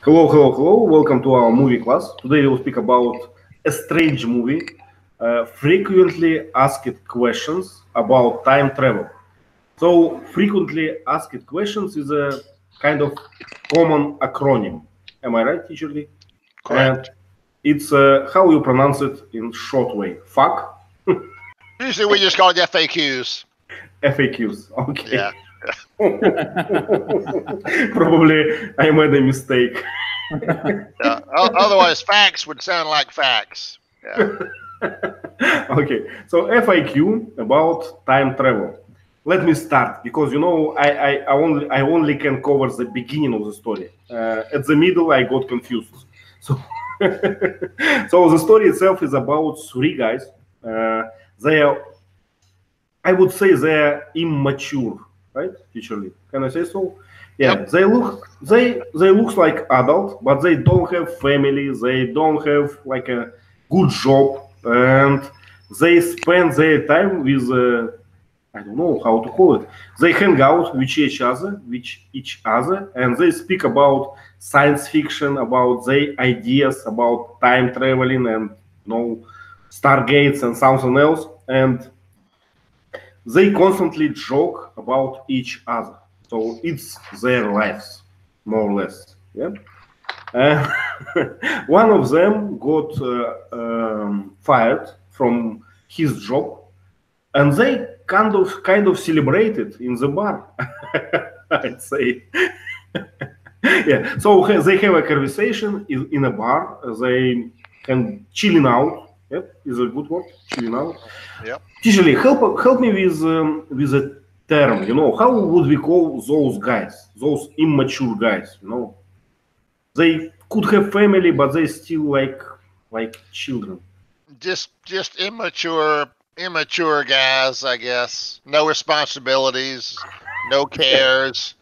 Hello, hello, hello. Welcome to our movie class. Today we'll speak about a strange movie, frequently asked questions about time travel. So, frequently asked questions is a kind of common acronym. Am I right, teacher Lee? And Correct. it's how you pronounce it in short way. Fuck. Usually we just call it FAQs. FAQs. Okay. Yeah. Probably I made a mistake. Otherwise, facts would sound like facts. Yeah. Okay, so FAQ about time travel. Let me start because I only can cover the beginning of the story. At the middle, I got confused. So, so the story itself is about three guys. They are, I would say, they are immature, right? Teacher Lee, can I say so? Yep. Yeah, they look like adult, but they don't have family. They don't have like a good job, and they spend their time with I don't know how to call it. They hang out with each other, and they speak about science fiction, about their ideas about time traveling and stargates and something else, and they constantly joke about each other. So it's their lives, more or less. Yeah. Uh, one of them got fired from his job, and they kind of celebrated in the bar. I'd say. Yeah. So they have a conversation in a bar. They can chilling out. Yep, is a good word. Chilling out. Yep. Usually, help me with a term. How would we call those guys, those immature guys? They could have family, but they still like children. Just immature guys, I guess. No responsibilities, no cares,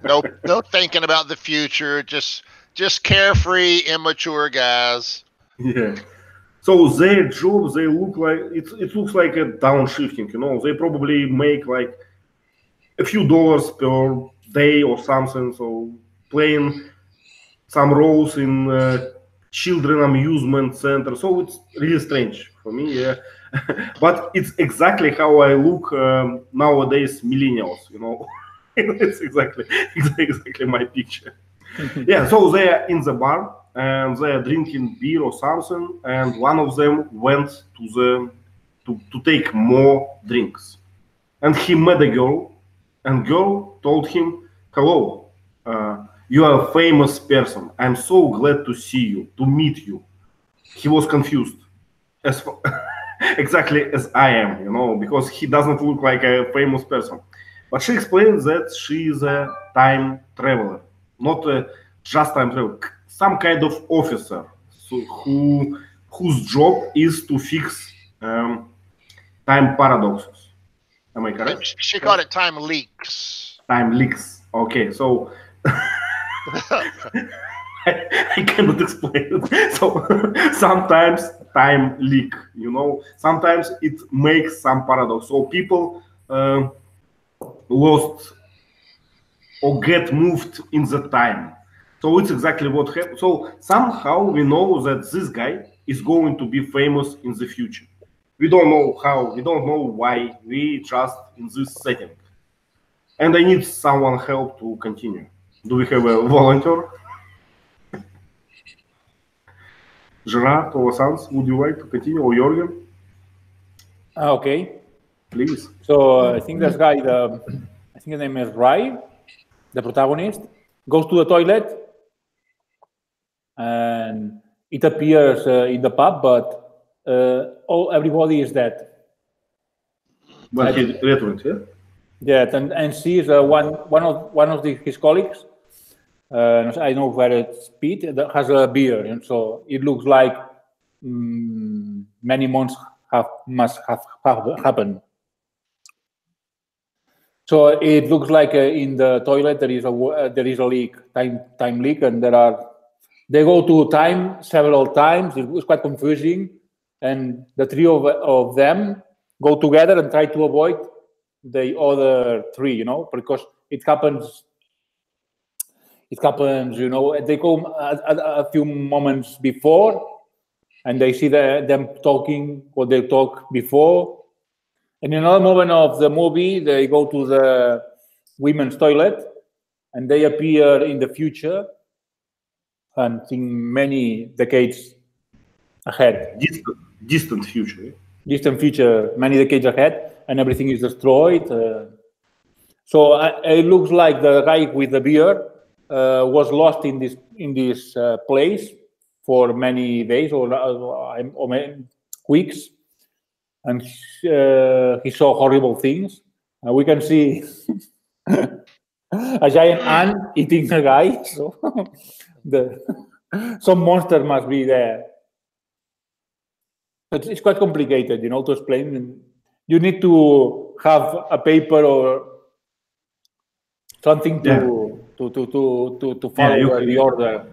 no thinking about the future. Just carefree, immature guys. Yeah. So their job, they look like it looks like a downshifting. They probably make like a few dollars per day or something. So playing some roles in children amusement center. So it's really strange for me, yeah. But it's exactly how I look nowadays, millennials. It's exactly my picture. Yeah, so they are in the bar and they are drinking beer or something, and one of them went to take more drinks, and he met a girl, and girl told him, "Hello, you are a famous person. I'm so glad to see you, to meet you." He was confused, as exactly as I am, because he doesn't look like a famous person. But she explained that she is a time traveler, not just time traveler, some kind of officer, so whose job is to fix time paradoxes. Am I correct? She called it time leaks. Time leaks. Okay, so I cannot explain it. So sometimes time leak, sometimes it makes some paradox. So people lost or get moved in the time. So it's exactly what happened. So somehow we know that this guy is going to be famous in the future. We don't know how, we don't know why, we just in this setting. And I need someone help to continue. Do we have a volunteer? Gerard or Sans, would you like to continue? Or Jorgen? Okay. Please. So I think this guy, I think his name is Rai, the protagonist, goes to the toilet and it appears in the pub, but everybody is dead. Well, he returned, yeah? Yeah, and sees one of his colleagues. I know where it's Pete that has a beard, and so it looks like many months must have happened. So it looks like in the toilet there is a leak, time leak, and they go to time several times. It was quite confusing, and the three of them go together and try to avoid the other three, because it happens it happens, you know, they come a few moments before, and they see them talking what they talked before. And in another moment of the movie, they go to the women's toilet, and they appear in the future, and in many decades ahead. Distant future. Distant future, many decades ahead, and everything is destroyed. So it looks like the guy with the beard was lost in this place for many days or weeks, and he saw horrible things. We can see a giant ant eating a guy. So some monster must be there. But it's quite complicated, you know, to explain. You need to have a paper or something to follow the order.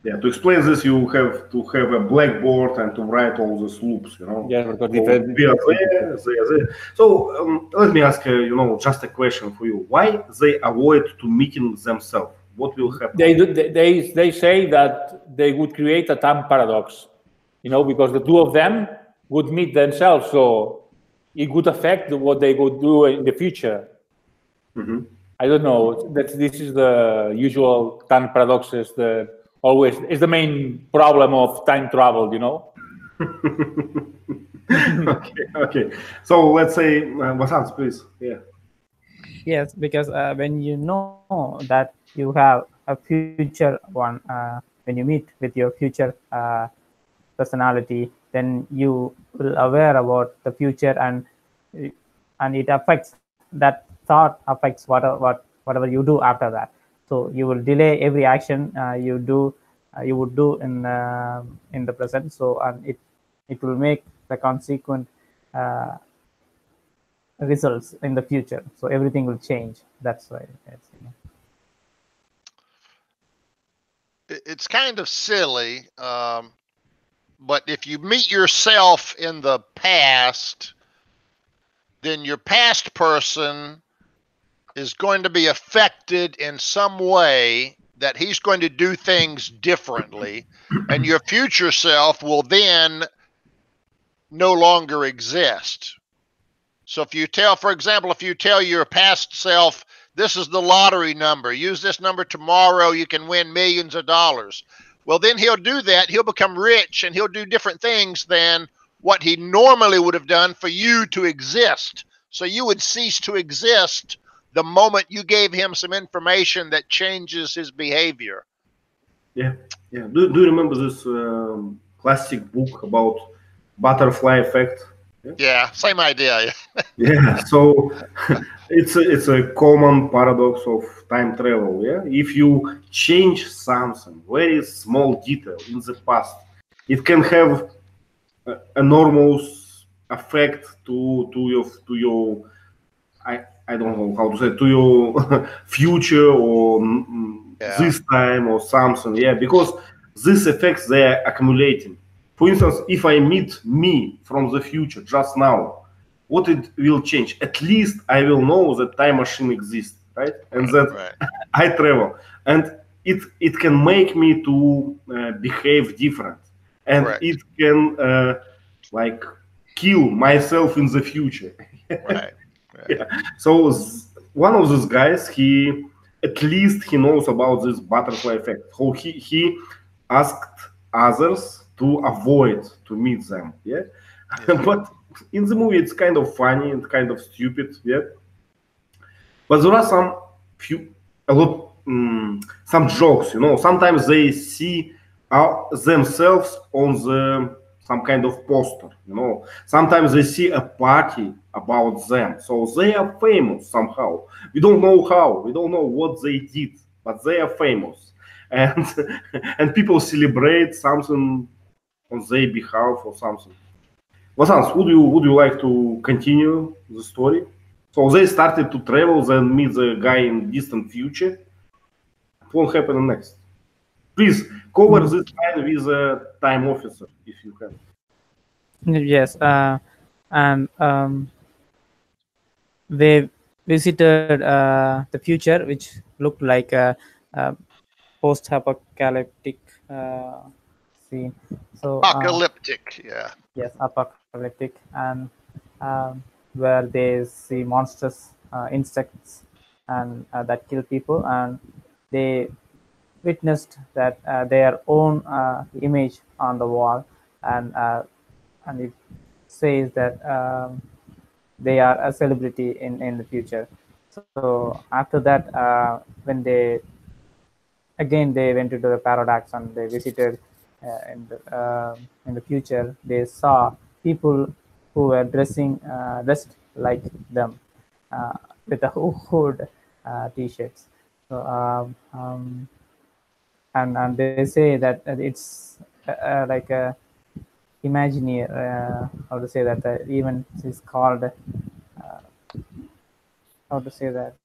Yeah, to explain this, you have to have a blackboard and to write all these loops, you know. Yeah, because So let me ask, you know, just a question for you. Why they avoid to meeting themselves? What will happen? They say that they would create a time paradox, you know, because the two of them would meet themselves, so it would affect what they would do in the future. Mm-hmm. I don't know. This is the usual time paradoxes. Always is the main problem of time travel, you know. Okay. So let's say, Vasant, please. Yeah. Yes, because when you know that you have a future one, when you meet with your future personality, then you will aware about the future, and it affects, that thought affects whatever you do after that. So you will delay every action you would do in the present. So and it will make the consequent results in the future. So everything will change. That's why it's kind of silly, but if you meet yourself in the past, then your past person is going to be affected in some way, that he's going to do things differently, and your future self will then no longer exist. So if you tell, for example, if you tell your past self, this is the lottery number, use this number tomorrow, you can win millions of dollars. Well, then he'll do that. He'll become rich, and he'll do different things than what he normally would have done for you to exist. So you would cease to exist the moment you gave him some information that changes his behavior. Yeah. Do you remember this classic book about butterfly effect? Yeah, same idea. Yeah. So it's a common paradox of time travel. Yeah. If you change something, very small detail in the past, it can have enormous effect to your I don't know how to say, to your future or this time or something. Yeah, because these effects, they are accumulating. For instance, if I meet me from the future just now, what it will change? At least I will know that time machine exists, right? And that I travel, and it can make me to behave different, and it can like kill myself in the future. Right. Yeah. So one of those guys, he knows about this butterfly effect. So he asked others to avoid to meet them. Yeah. But in the movie, it's kind of funny and kind of stupid. Yeah. But there are some jokes. You know, sometimes they see themselves on some kind of poster. You know, sometimes they see a party about them, so they are famous somehow. We don't know how, we don't know what they did, but they are famous, and people celebrate something on their behalf or something. Vasant, would you like to continue the story? So they started to travel, then meet the guy in distant future. What will happen next? Please cover this line with a time officer if you can. Yes, and they visited the future, which looked like post-apocalyptic scene. So Apocalyptic, yeah. yes, apocalyptic, and where they see monstrous insects and that kill people, and they witnessed that their own image on the wall, and it says that they are a celebrity in the future. So after that, when they again they went into the paradox and they visited in the future, they saw people who were dressed like them with the hood t-shirts. So and they say that it's like a Imagineer, how to say that the event is called how to say that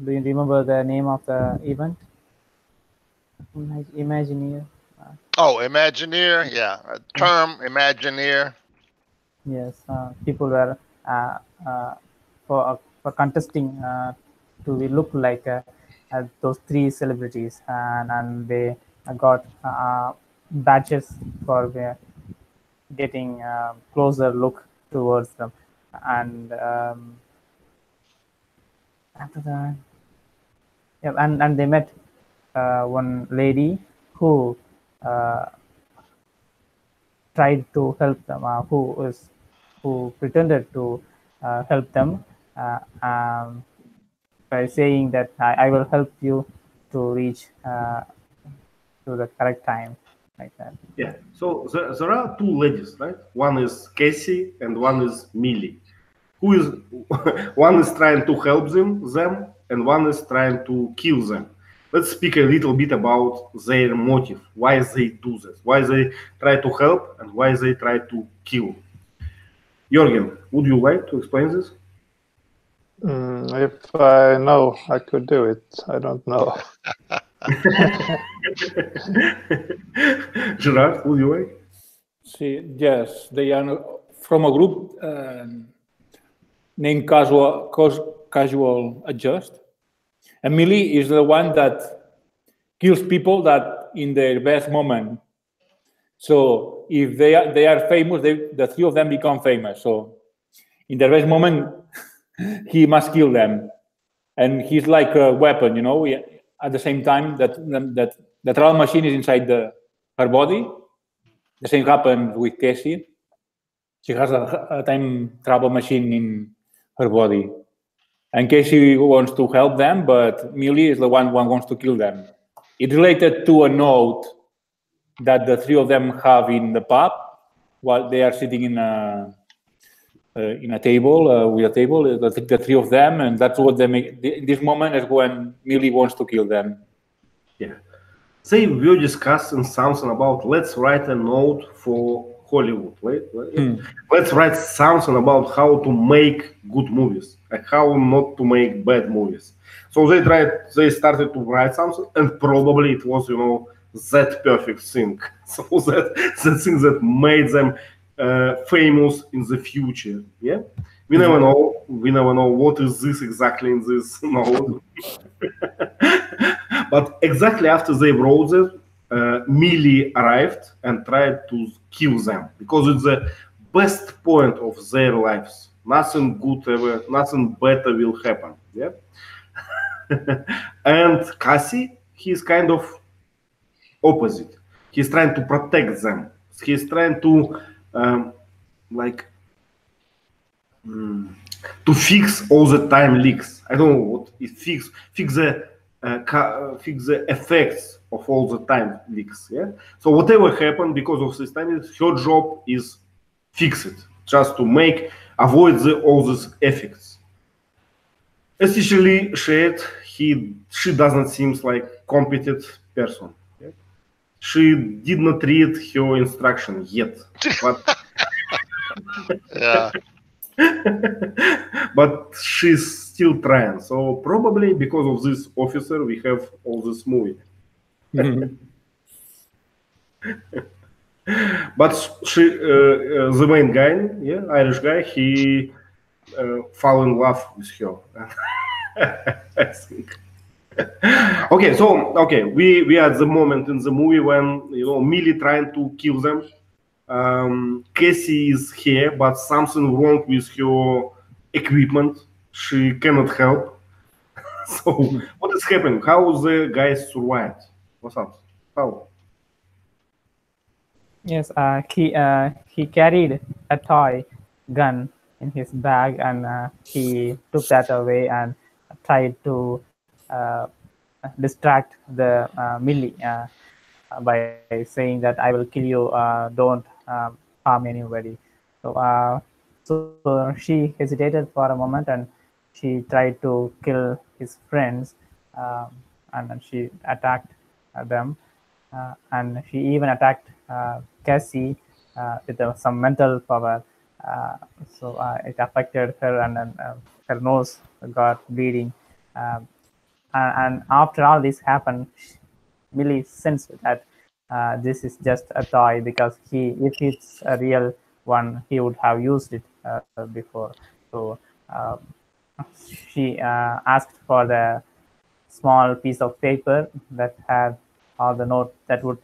do you remember the name of the event? Imagineer. Oh, Imagineer, yeah. A term, Imagineer. Yes, people were for contesting to look like those three celebrities, and they got badges for getting closer look towards them, and after that, yeah, and they met one lady who tried to help them, who pretended to help them by saying that I will help you to reach to the correct time, like that. Yeah. So there are two ladies, right? One is Cassie and one is Millie. Who is one is trying to help them, and one is trying to kill them. Let's speak a little bit about their motive, why they do this, why they try to help and why they try to kill. Jürgen, would you like to explain this? If I know, I could do it. I don't know. Gerard, would you like? See, yes, they are from a group named Casual Adjust. And Millie is the one that kills people that in their best moment. So if they are famous, the three of them become famous. So in their best moment, he must kill them, and he's like a weapon, you know. At the same time that the travel machine is inside her body. The same happens with Cassie. She has a time travel machine in her body. And Casey wants to help them, but Millie is the one who wants to kill them. It's related to a note that the three of them have in the pub while they are sitting in a table, with a table, the three of them, and that's what they make. This moment is when Millie wants to kill them. Yeah. Say we're discussing something about let's write a note for Hollywood. Let's write something about how to make good movies and how not to make bad movies. So they started to write something, and probably it was, that perfect thing. So that thing that made them famous in the future. Yeah, we never know. We never know what is this exactly in this note. But exactly after they wrote it, Millie arrived and tried to kill them because it's the best point of their lives. Nothing good ever, nothing better will happen. Yeah. And Cassie, he's kind of opposite. He's trying to protect them. He's trying to to fix all the time leaks. I don't know what it fix the effects of all the time leaks. Yeah. So whatever happened because of this time, her job is fix it, just to avoid all these effects. Especially she doesn't seem like competent person. Yeah? She did not read her instruction yet, but yeah. But she's still trying. So probably because of this officer, we have all this movie. But the main guy, yeah, Irish guy, he fell in love with her. I think. Okay, so we are at the moment in the movie when Millie trying to kill them. Cassie is here, but something wrong with her equipment. She cannot help. So what is happening? How the guys survived? What's up? How? Yes, he carried a toy gun in his bag, and he took that away and tried to distract the Millie by saying that I will kill you. Don't harm anybody. So she hesitated for a moment, and she tried to kill his friends, and then she attacked them. And she even attacked Cassie with some mental power. So it affected her, and then her nose got bleeding. And after all this happened, Millie sensed that this is just a toy, because if it's a real one, he would have used it before. So she asked for the small piece of paper that had all the note that would,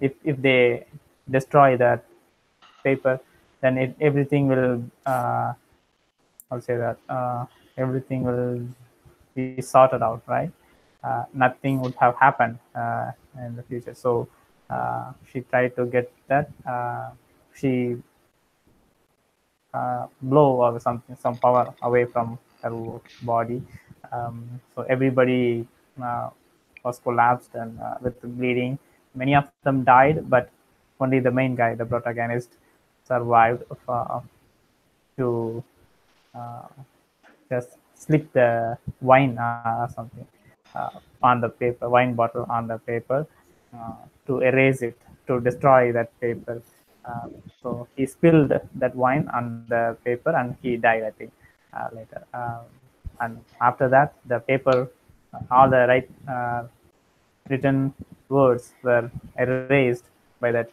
if they destroy that paper, then everything will, I'll say that everything will be sorted out, right? Nothing would have happened in the future. So she tried to get that. She blow or something, some power away from her body. So everybody was collapsed and with bleeding. Many of them died, but only the main guy, the protagonist, survived to just slip the wine or something on the paper, wine bottle on the paper, to erase it, to destroy that paper. So he spilled that wine on the paper and he died, I think, later. And after that, the paper, all the written words were erased by that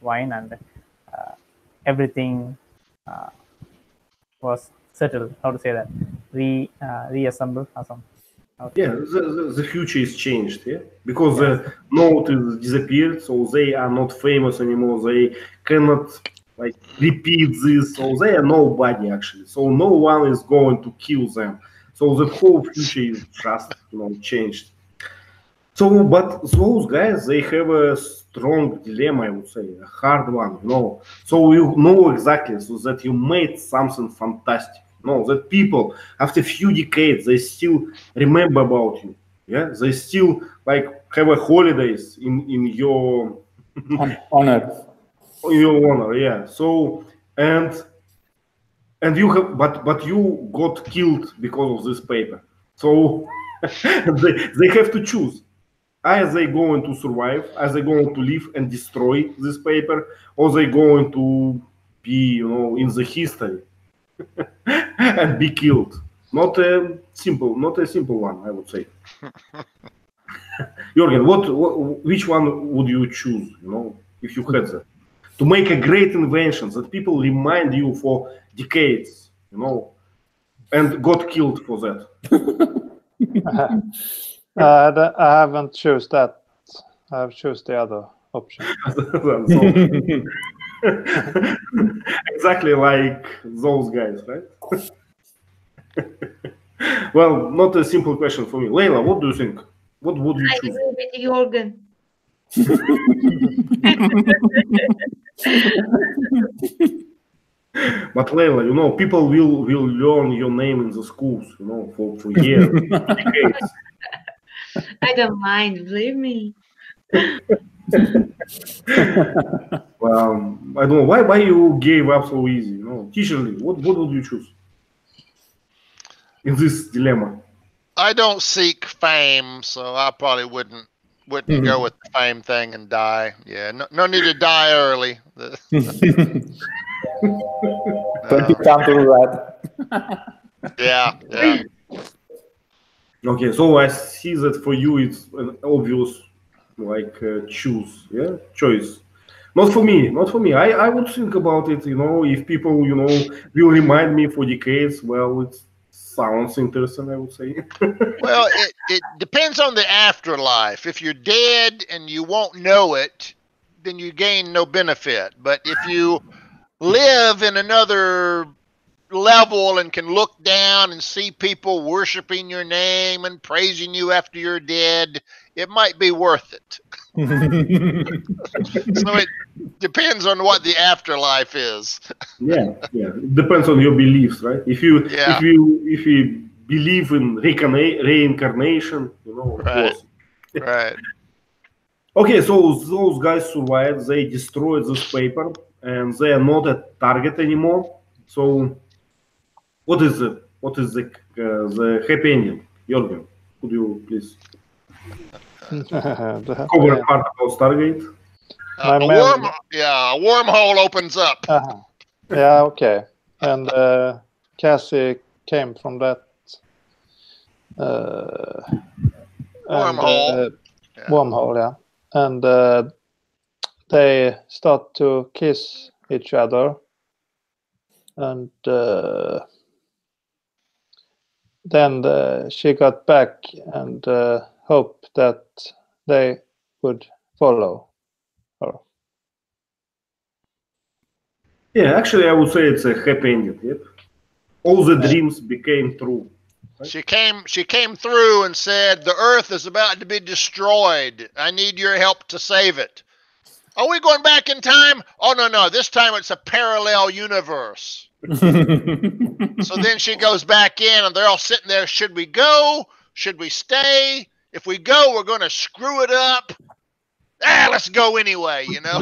wine, and everything was settled. How to say that? Reassembled or something. Yeah, the future is changed, yeah, because the note is disappeared, so they are not famous anymore. They cannot like repeat this, so they are nobody actually. So no one is going to kill them. So the whole future is just changed. So, but those guys, they have a strong dilemma, I would say, a hard one, So you know exactly, so that you made something fantastic. That people after a few decades they still remember about you. Yeah, they still like have a holidays in your honor. In your honor, yeah. So and you have, but you got killed because of this paper. So they have to choose. Are they going to survive? Are they going to live and destroy this paper, or they going to be, in the history and be killed? Not a simple one, I would say. Jorgen, which one would you choose? If you had that, to make a great invention that people remind you for decades, and got killed for that. I haven't choose that. I've choose the other option. Exactly like those guys, right? Well, not a simple question for me. Leila, what do you think? What would you choose? I agree with Jorgen. But Leila, people will learn your name in the schools, for years, decades. I don't mind, believe me. Well, I don't know why you gave up so easy. Teacher Lee, what would you choose in this dilemma? I don't seek fame, so I probably wouldn't go with the fame thing and die. Yeah, no need to die early. But you can't do that. Yeah. Okay, so I see that for you it's an obvious choice. Not for me. I would think about it, if people, will remind me for decades, well, it's sounds interesting, I would say. Well, it depends on the afterlife. If you're dead and you won't know it, then you gain no benefit. But if you live in another level and can look down and see people worshiping your name and praising you after you're dead, it might be worth it. So it depends on what the afterlife is. Yeah. It depends on your beliefs, right? If you believe in reincarnation, you know, of Right. course. Right. Okay, so those guys survived. They destroyed this paper, and they are not a target anymore. So, what is the happy ending? Jürgen, could you please The- cover a part about Stargate? A wormhole opens up. Yeah, okay. And Cassie came from that Wormhole. wormhole, yeah. And they start to kiss each other, and then she got back and hoped that they would follow her. Yeah, actually, I would say it's a happy ending. Yep. All the dreams became true. She came through and said, "The Earth is about to be destroyed. I need your help to save it." Are we going back in time? Oh no, this time it's a parallel universe. So then she goes back in and they're all sitting there. Should we go? Should we stay? If we go, we're going to screw it up. Let's go anyway, you know?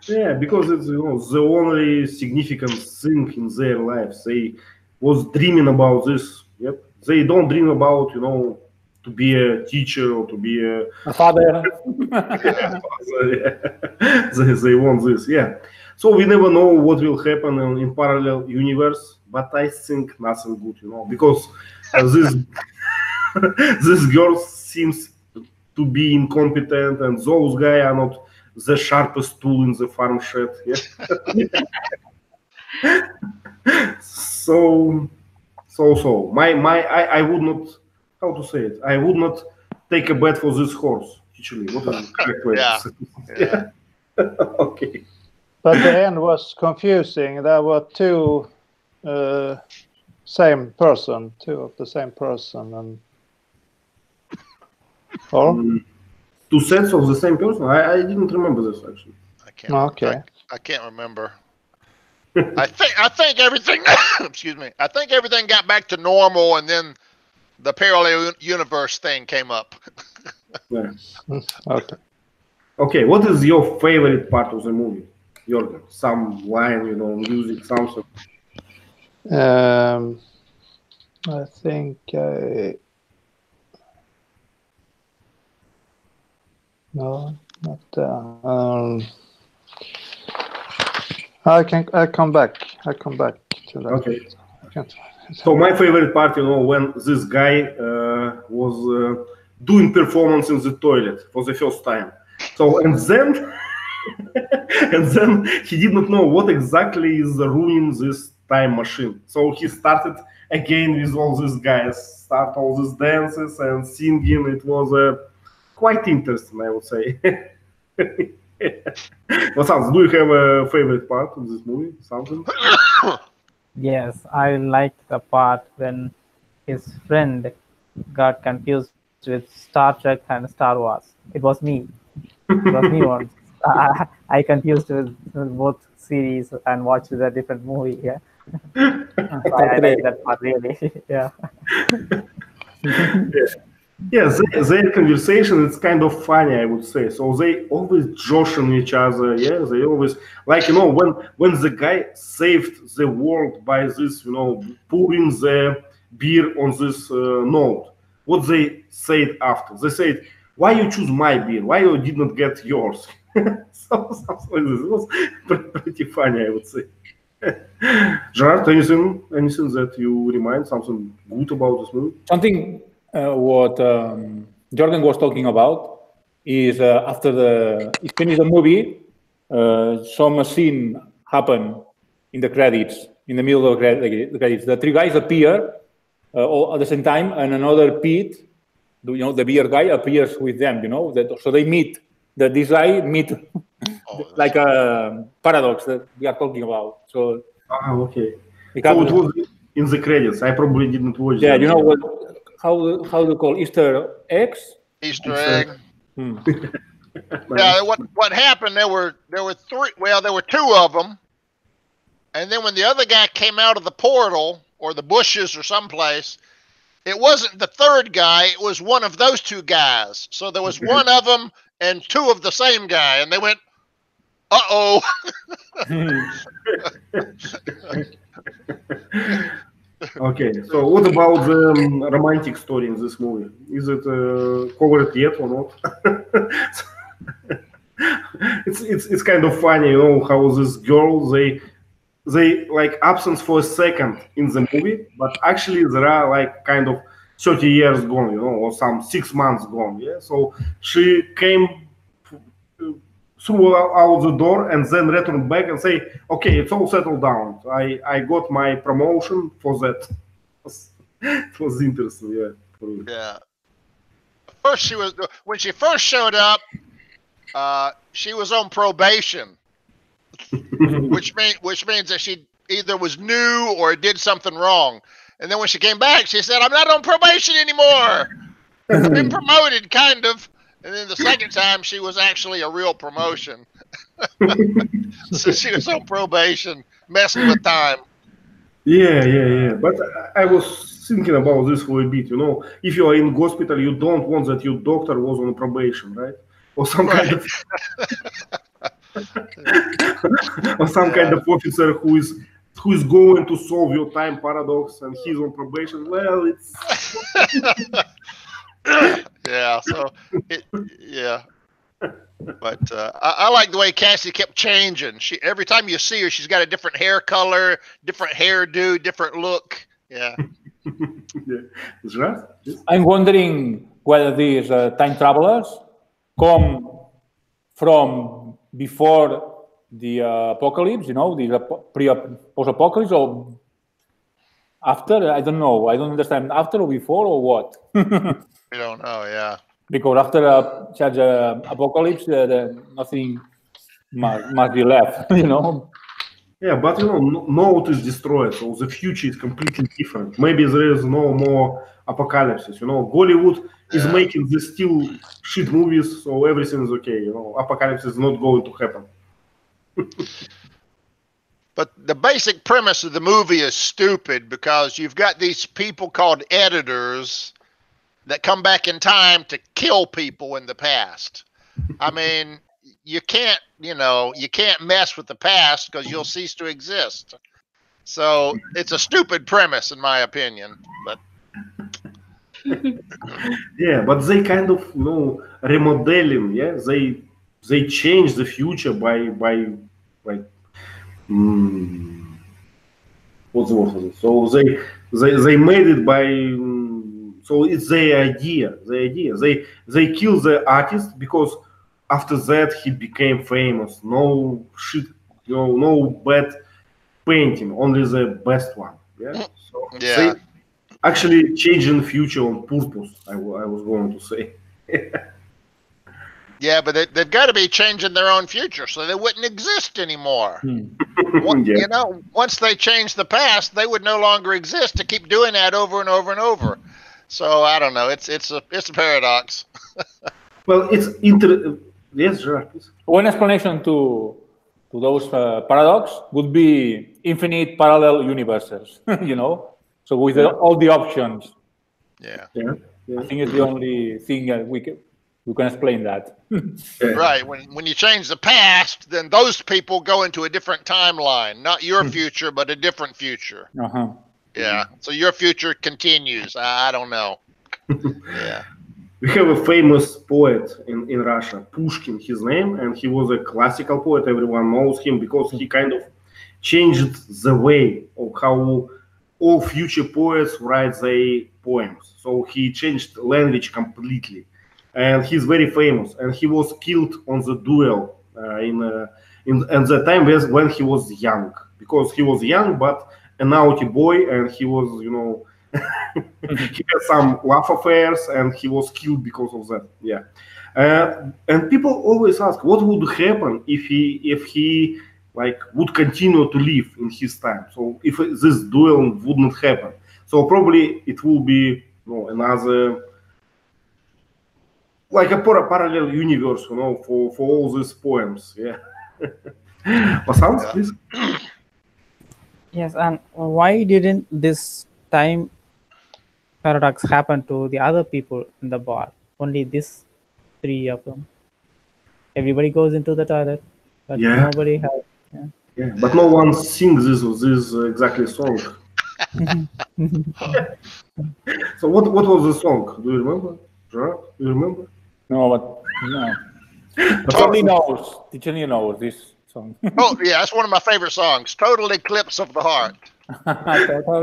Yeah, because it's the only significant thing in their lives. They was dreaming about this. Yep. They don't dream about to be a teacher or to be a father. They want this. Yeah. So we never know what will happen in parallel universe, but I think nothing good, because this girl seems to be incompetent, and those guys are not the sharpest tool in the farm shed. Yeah. So I would not, how to say it, I would not take a bet for this horse. Actually, what is the correct way to say it? Yeah. Okay. But the end was confusing. There were two of the same person, and Two sets of the same person. I didn't remember this actually. I can't remember. I think everything. Excuse me. I think everything got back to normal, and then the parallel universe thing came up. Yeah. Okay. Okay. What is your favorite part of the movie, Jürgen? Some line, music, something. I think no, not there. I come back to that. Okay. So my favorite part, when this guy was doing performance in the toilet for the first time. So and then he did not know what exactly is ruining this time machine. So he started again with all these guys, start all these dances and singing. It was quite interesting, I would say. What sounds? Do you have a favorite part of this movie? Something? Yes, I liked the part when his friend got confused with Star Trek and Star Wars. It was me. It was me once. I confused with both series and watched a different movie. Yeah, I like that part really. Yeah. Yeah, their conversation is kind of funny, I would say. So they always josh on each other. Yeah, they always when the guy saved the world by this, pouring the beer on this note. What they said after? They said, "Why you choose my beer? Why you did not get yours?" So something like this. It was pretty funny, I would say. Gerard, anything that you remind something good about this movie? Something what Jordan was talking about is after he finished the movie, some scene happened in the credits in the middle of the credits. The three guys appear all at the same time, and another Pete, the beer guy, appears with them. So they meet. This guy meet like a paradox that we are talking about. So okay. So it was in the credits. I probably didn't watch. Yeah, how do you call Easter eggs? Easter egg. Yeah, what happened? There were three. Well, there were two of them, and then when the other guy came out of the portal or the bushes or someplace, it wasn't the third guy. It was one of those two guys. So there was one of them and two of the same guy, and they went, "Uh-oh." Okay, so what about the romantic story in this movie? Is it covered yet or not? It's kind of funny, how this girl they like absent for a second in the movie, but actually there are like kind of 30 years gone, or some 6 months gone. Yeah, so she came through out the door and then returned back and say, okay, it's all settled down. I got my promotion for that. It was interesting, yeah. Yeah. First, when she first showed up, she was on probation, which means that she either was new or did something wrong. And then when she came back, she said, "I'm not on probation anymore. I've been promoted, kind of." And then the second time, she was actually a real promotion. So she was on probation, messing with time. Yeah. But I was thinking about this for a bit. If you are in hospital, you don't want that your doctor was on probation, right? Or some kind of, or some kind of officer who is going to solve your time paradox, and he's on probation. Well, it's. Yeah, so but I like the way Cassie kept changing. Every time you see her, she's got a different hair color, different hairdo, different look. Yeah. That's right. I'm wondering whether these time travelers come from before the apocalypse, the post-apocalypse, or after. I don't know. I don't understand. After or before or what? We don't know, yeah. Because after such a apocalypse, nothing must be left, Yeah, but Node is destroyed, so the future is completely different. Maybe there is no more apocalypses. Hollywood is making these still shit movies, so everything is okay. Apocalypse is not going to happen. But the basic premise of the movie is stupid because you've got these people called editors that come back in time to kill people in the past. I mean, you can't mess with the past because you'll cease to exist. So it's a stupid premise, in my opinion. But yeah, but they kind of remodeling. Yeah, they change the future by what's the word for it? So they made it by. So it's their idea. They kill the artist because after that he became famous. No shit, no bad painting, only the best one. Yeah. So they actually changing future on purpose. I was going to say. Yeah, but they've got to be changing their own future so they wouldn't exist anymore. Once they change the past, they would no longer exist to keep doing that over and over and over. So I don't know. It's a paradox. Well, it's yes, sure. One explanation to those paradox would be infinite parallel universes. So with all the options. Yeah. I think it's the only thing we can explain that. Right. When you change the past, then those people go into a different timeline, not your future, but a different future. Yeah. So your future continues. I don't know. Yeah. We have a famous poet in Russia, Pushkin, his name, and he was a classical poet. Everyone knows him because he kind of changed the way of how all future poets write their poems. So he changed language completely. And he's very famous. And he was killed on the duel in the time when he was young. because he was young but a naughty boy, and he was, he had some love affairs, and he was killed because of that. Yeah, and people always ask what would happen if he like would continue to live in his time. So if this duel wouldn't happen, so probably it will be another, like a parallel universe, for all these poems. Yeah. Vasant, please. Yes, and why didn't this time paradox happen to the other people in the bar? Only these three of them. Everybody goes into the toilet, but Yeah. nobody has. Yeah, but no one sings this exactly song. So what was the song? Do you remember? Gerard, do you remember? No, but no. Totally knows. Tichenio knows this song. Oh, yeah, that's one of my favorite songs. Total Eclipse of the Heart.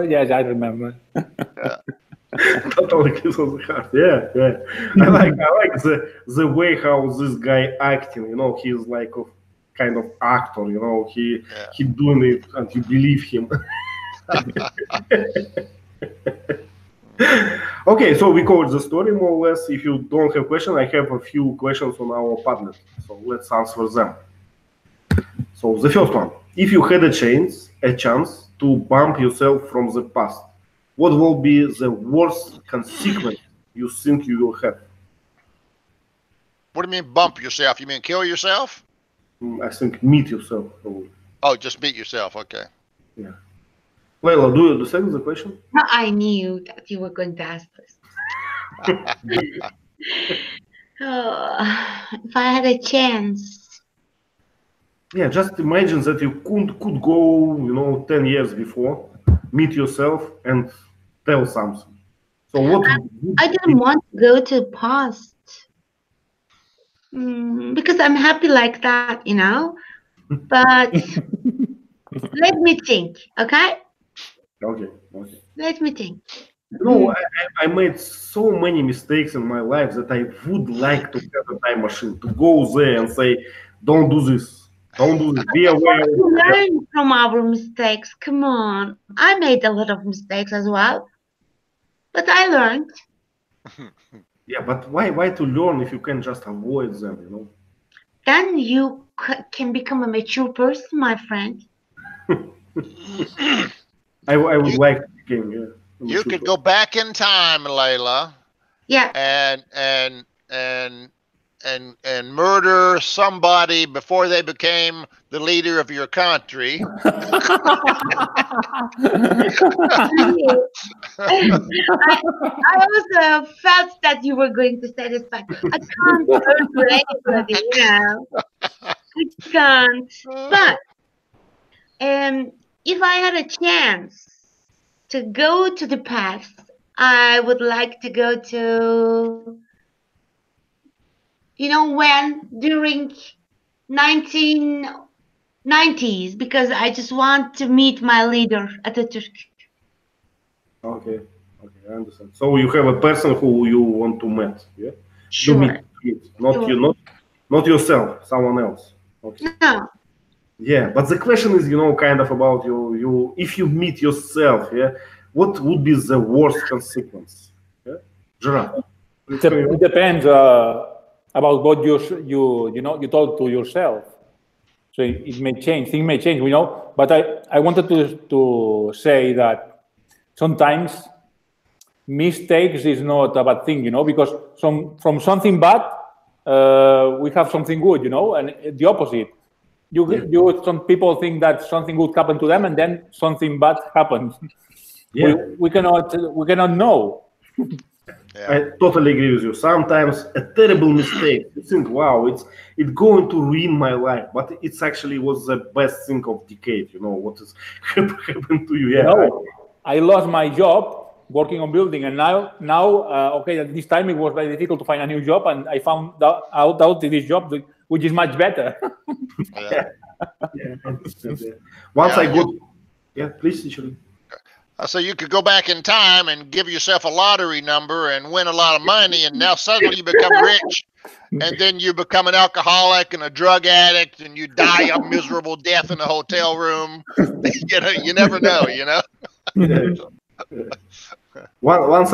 Yes, I remember. Totally Kiss of the Heart. Yeah. I like the way how this guy acting. He's like a kind of actor. He doing it and you believe him. Okay, so we covered the story more or less. If you don't have questions, I have a few questions on our Padlet. So let's answer them. So the first one: if you had a chance to bump yourself from the past, what will be the worst consequence you think you will have? What do you mean bump yourself? You mean kill yourself? I think meet yourself. Probably. Oh, just beat yourself. Okay. Yeah. Leila, do you understand the question? No, I knew that you were going to ask this. If I had a chance. Yeah, just imagine that you could go, 10 years before, meet yourself and tell something. So what? I didn't want to go to the past. Because I'm happy like that, But let me think, okay? Okay. Let me think. I made so many mistakes in my life that I would like to have a time machine to go there and say, "Don't do this. Don't do this. Be aware." We learn from our mistakes. Come on. I made a lot of mistakes as well. But I learned. Yeah, but why to learn if you can just avoid them, Then you can become a mature person, my friend. I would like to become, You could go back in time, Layla. Yeah. And murder somebody before they became the leader of your country. I also felt that you were going to say this, but I can't murder anybody, I can't. But if I had a chance to go to the past, I would like to go to, when during 1990s, because I just want to meet my leader, Atatürk. Okay, I understand. So you have a person who you want to meet, yeah? Sure. Not yourself, someone else. Okay. No. Yeah, but the question is, kind of about you. If you meet yourself, yeah, what would be the worst consequence? Yeah, Gerard. It depends about what you told to yourself. So it may change. Things may change, But I wanted to say that sometimes mistakes is not a bad thing, because from something bad we have something good, and the opposite. Some people think that something good happened to them, and then something bad happens. Yeah. We cannot know. Yeah. I totally agree with you. Sometimes a terrible mistake, you think, wow, it's going to ruin my life, but it's actually was the best thing of decade. What has happened to you? Yeah. I lost my job working on building, and now okay, at this time it was very difficult to find a new job, and I found out this job which is much better. Once I got, please, Tichenio. So you could go back in time and give yourself a lottery number and win a lot of money, and now suddenly you become rich, and then you become an alcoholic and a drug addict, and you die a miserable death in a hotel room. You never know. Once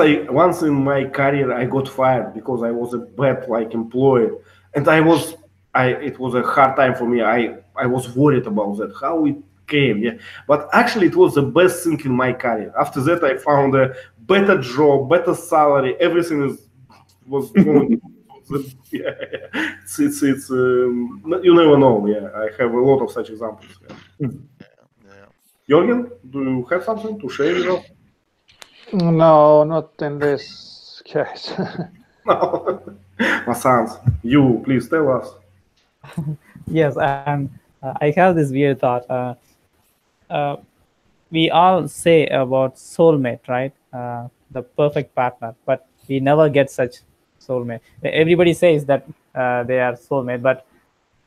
in my career I got fired because I was a bad employee, and it was a hard time for me. I was worried about that, how it came. Yeah, but actually it was the best thing in my career. After that I found a better job, better salary, everything was going. Yeah, it's you never know. Yeah, I have a lot of such examples. Yeah. Jürgen, do you have something to share with us? No, not in this case. No. Masans, you please tell us. Yes, and I have this weird thought. We all say about soulmate, right? The perfect partner, but we never get such soulmate. Everybody says that they are soulmate, but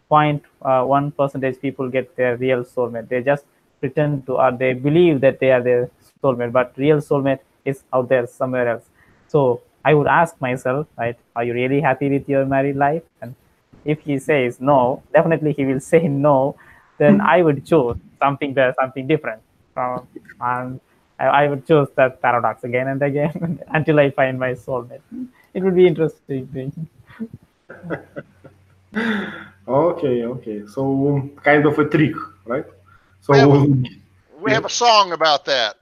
0.1% people get their real soulmate. They just pretend to, or they believe that they are their soulmate, but real soulmate is out there somewhere else. So I would ask myself, right, are you really happy with your married life? And if he says no, definitely he will say no. Then I would choose something different. And I would choose that paradox again and again until I find my soulmate. It would be interesting. Okay. So kind of a trick, right? So we have a song about that.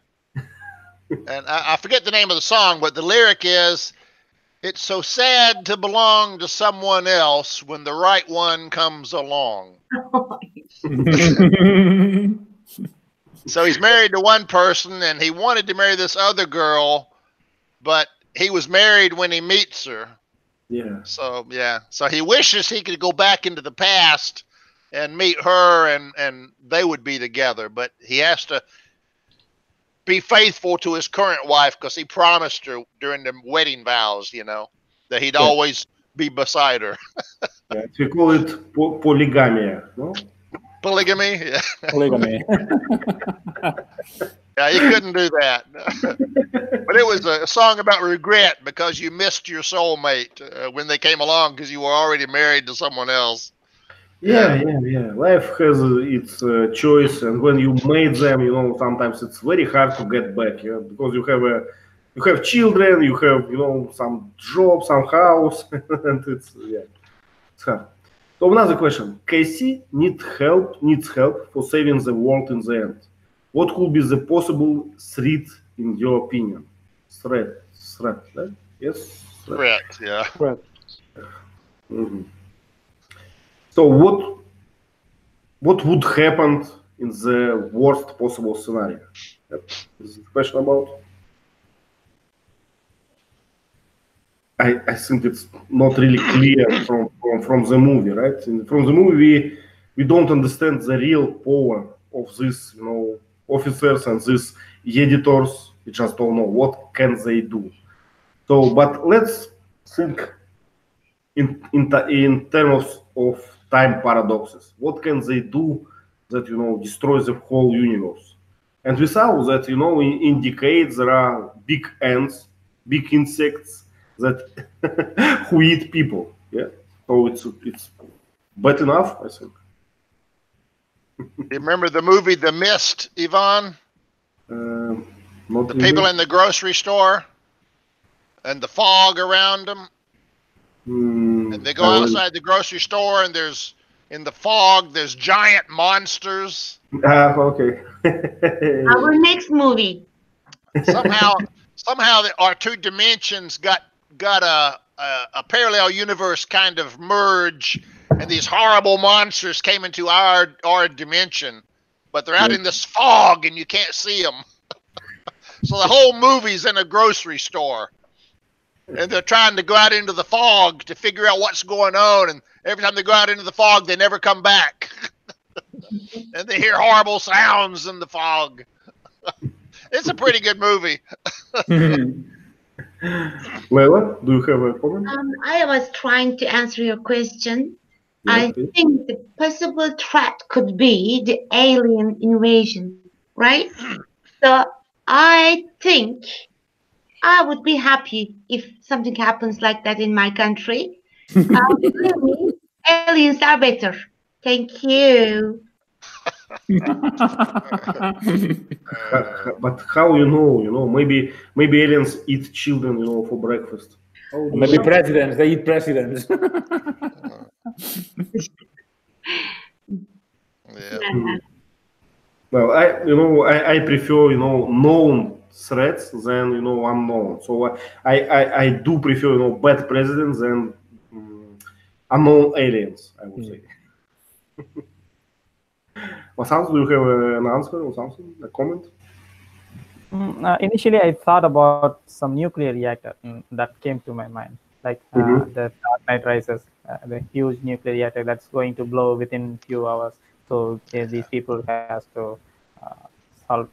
And I forget the name of the song, but the lyric is, "It's so sad to belong to someone else when the right one comes along." So he's married to one person, and he wanted to marry this other girl, but he was married when he meets her. Yeah. So he wishes he could go back into the past and meet her, and they would be together, but he has to be faithful to his current wife because he promised her during the wedding vows, that he'd always be beside her. Yeah, we call it polygamy, no? Polygamy? Yeah. Polygamy. Yeah, you couldn't do that. But it was a song about regret because you missed your soulmate when they came along because you were already married to someone else. Yeah. Life has its choice, and when you made them, sometimes it's very hard to get back. Yeah, because you have children, you have some job, some house, and it's hard. So another question: Casey needs help for saving the world in the end. What could be the possible threat in your opinion? Threat, right? Yes. Threat, yeah. Right. Mm-hmm. So what would happen in the worst possible scenario? Is the question about? I think it's not really clear from the movie, right? From the movie, we don't understand the real power of these, officers and these editors. We just don't know what can they do. So, but let's think in terms of time paradoxes. What can they do that destroys the whole universe? And we saw that in decades there are big ants, big insects that who eat people. Yeah, so it's bad enough, I think. You remember the movie The Mist, Ivan? Not the people in the grocery store and the fog around them. And they go outside the grocery store, and in the fog, there's giant monsters. Okay. Our next movie. Somehow our two dimensions got a parallel universe kind of merge, and these horrible monsters came into our dimension, but they're out in this fog, and you can't see them. So the whole movie's in a grocery store. And they're trying to go out into the fog to figure out what's going on. And every time they go out into the fog, they never come back. And they hear horrible sounds in the fog. It's a pretty good movie. Leila, do you have a comment? I was trying to answer your question. Yeah, I think the possible threat could be the alien invasion, right? So I think I would be happy if something happens like that in my country. Really? Aliens are better. Thank you. But how you know? Maybe aliens eat children, for breakfast. How do you Maybe know? presidents. They eat presidents. Yeah. Well, I prefer known threats than unknown. So I do prefer bad presidents than unknown aliens. I would say. Vasant, do you have an answer or something? A comment? Initially, I thought about some nuclear reactor that came to my mind, like the Dark Knight Rises, the huge nuclear reactor that's going to blow within few hours. So these people has to solve.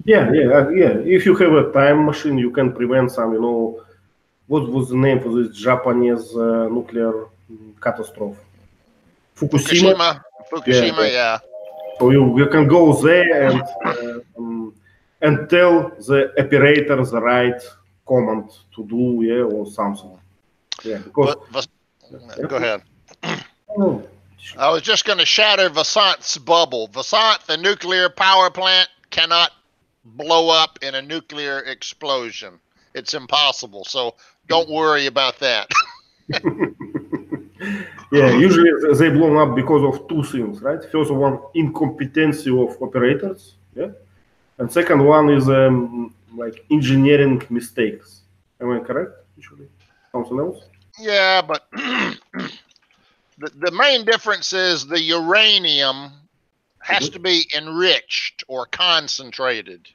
Yeah. If you have a time machine, you can prevent some. What was the name for this Japanese nuclear catastrophe? Fukushima. Fukushima, yeah. So you can go there and tell the operator the right command to do, or something. Yeah, because. Go ahead. Oh, I was just going to shatter Vasant's bubble. Vasant, the nuclear power plant cannot blow up in a nuclear explosion. It's impossible. So don't worry about that. Yeah, usually they blow up because of two things, right? First one, incompetency of operators, yeah, and second one is like engineering mistakes. Am I correct? Usually, something else. Yeah, but the main difference is the uranium has to be enriched or concentrated.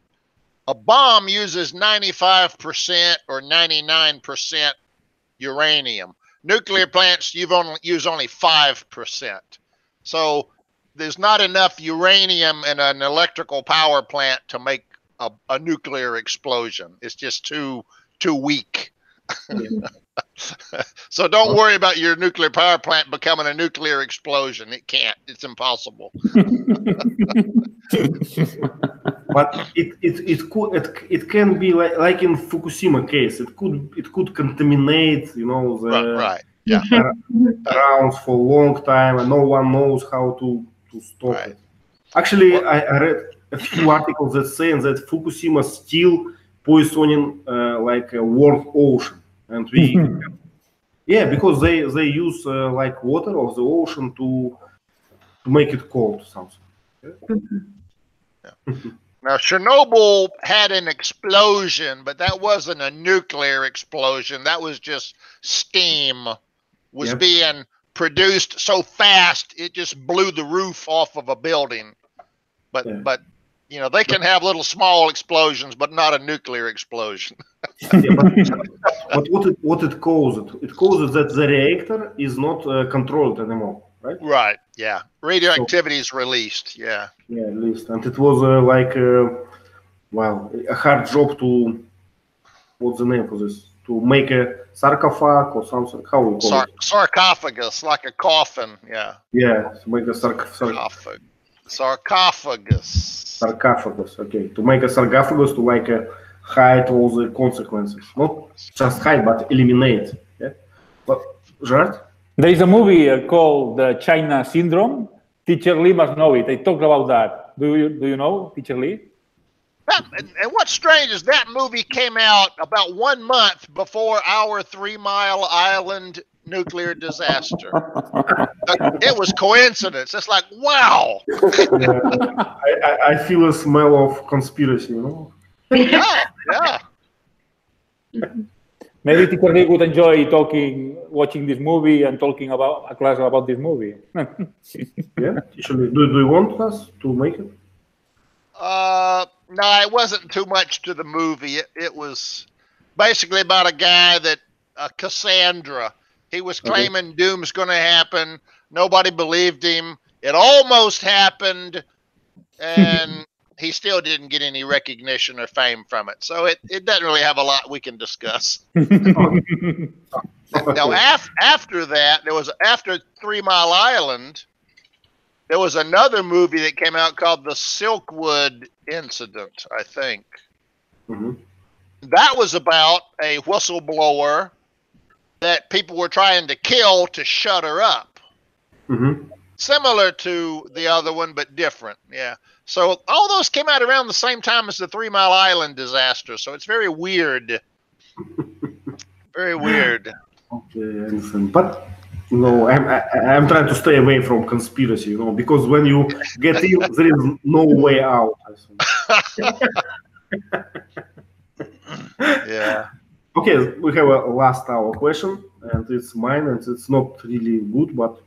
A bomb uses 95% or 99% uranium. Nuclear plants use only 5%. So there's not enough uranium in an electrical power plant to make a nuclear explosion. It's just too weak. So don't worry about your nuclear power plant becoming a nuclear explosion. It can't. It's impossible. But it can be like in Fukushima case. It could contaminate the Right. Yeah. around for a long time, and no one knows how to stop it. Actually, I read a few articles that saying that Fukushima still poisoning like a world ocean, and because they use like water of the ocean to make it cold or something. Yeah. Now, Chernobyl had an explosion, but that wasn't a nuclear explosion. That was just steam was being produced so fast it just blew the roof off of a building. But they can have little small explosions, but not a nuclear explosion. But what it caused? It caused that the reactor is not controlled anymore, right? Right. Yeah. Radioactivity is released. Yeah. Yeah, at least, and it was like a hard job to. What's the name for this? To make a sarcophag or something. How we call it? Sarcophagus, like a coffin. Yeah. Yeah, to make a sarcophagus. Sarcophagus. Okay, to make a sarcophagus to like hide all the consequences, not just hide but eliminate. Yeah, but Gerard? There is a movie called The China Syndrome. Teacher Lee must know it. They talked about that. Do you know Teacher Lee? And what's strange is that movie came out about 1 month before our 3 Mile Island nuclear disaster. It was coincidence. It's like, wow. I feel a smell of conspiracy, Yeah. Maybe Teacher Lee would enjoy watching this movie and talking about a class about this movie. Yeah, actually, do you want us to make it? No, it wasn't too much to the movie. It was basically about a guy that Cassandra. He was claiming doom's going to happen. Nobody believed him. It almost happened, and he still didn't get any recognition or fame from it. So it doesn't really have a lot we can discuss. Now, after that, after 3 Mile Island, there was another movie that came out called The Silkwood Incident, I think. That was about a whistleblower that people were trying to kill to shut her up. Mm-hmm. Similar to the other one, but different. Yeah. So all those came out around the same time as the 3 Mile Island disaster. So it's very weird. Very weird. Okay, I understand. But no, I'm trying to stay away from conspiracy, because when you get in, there is no way out. I think. Yeah. Okay, we have a last hour question, and it's mine, and it's not really good, but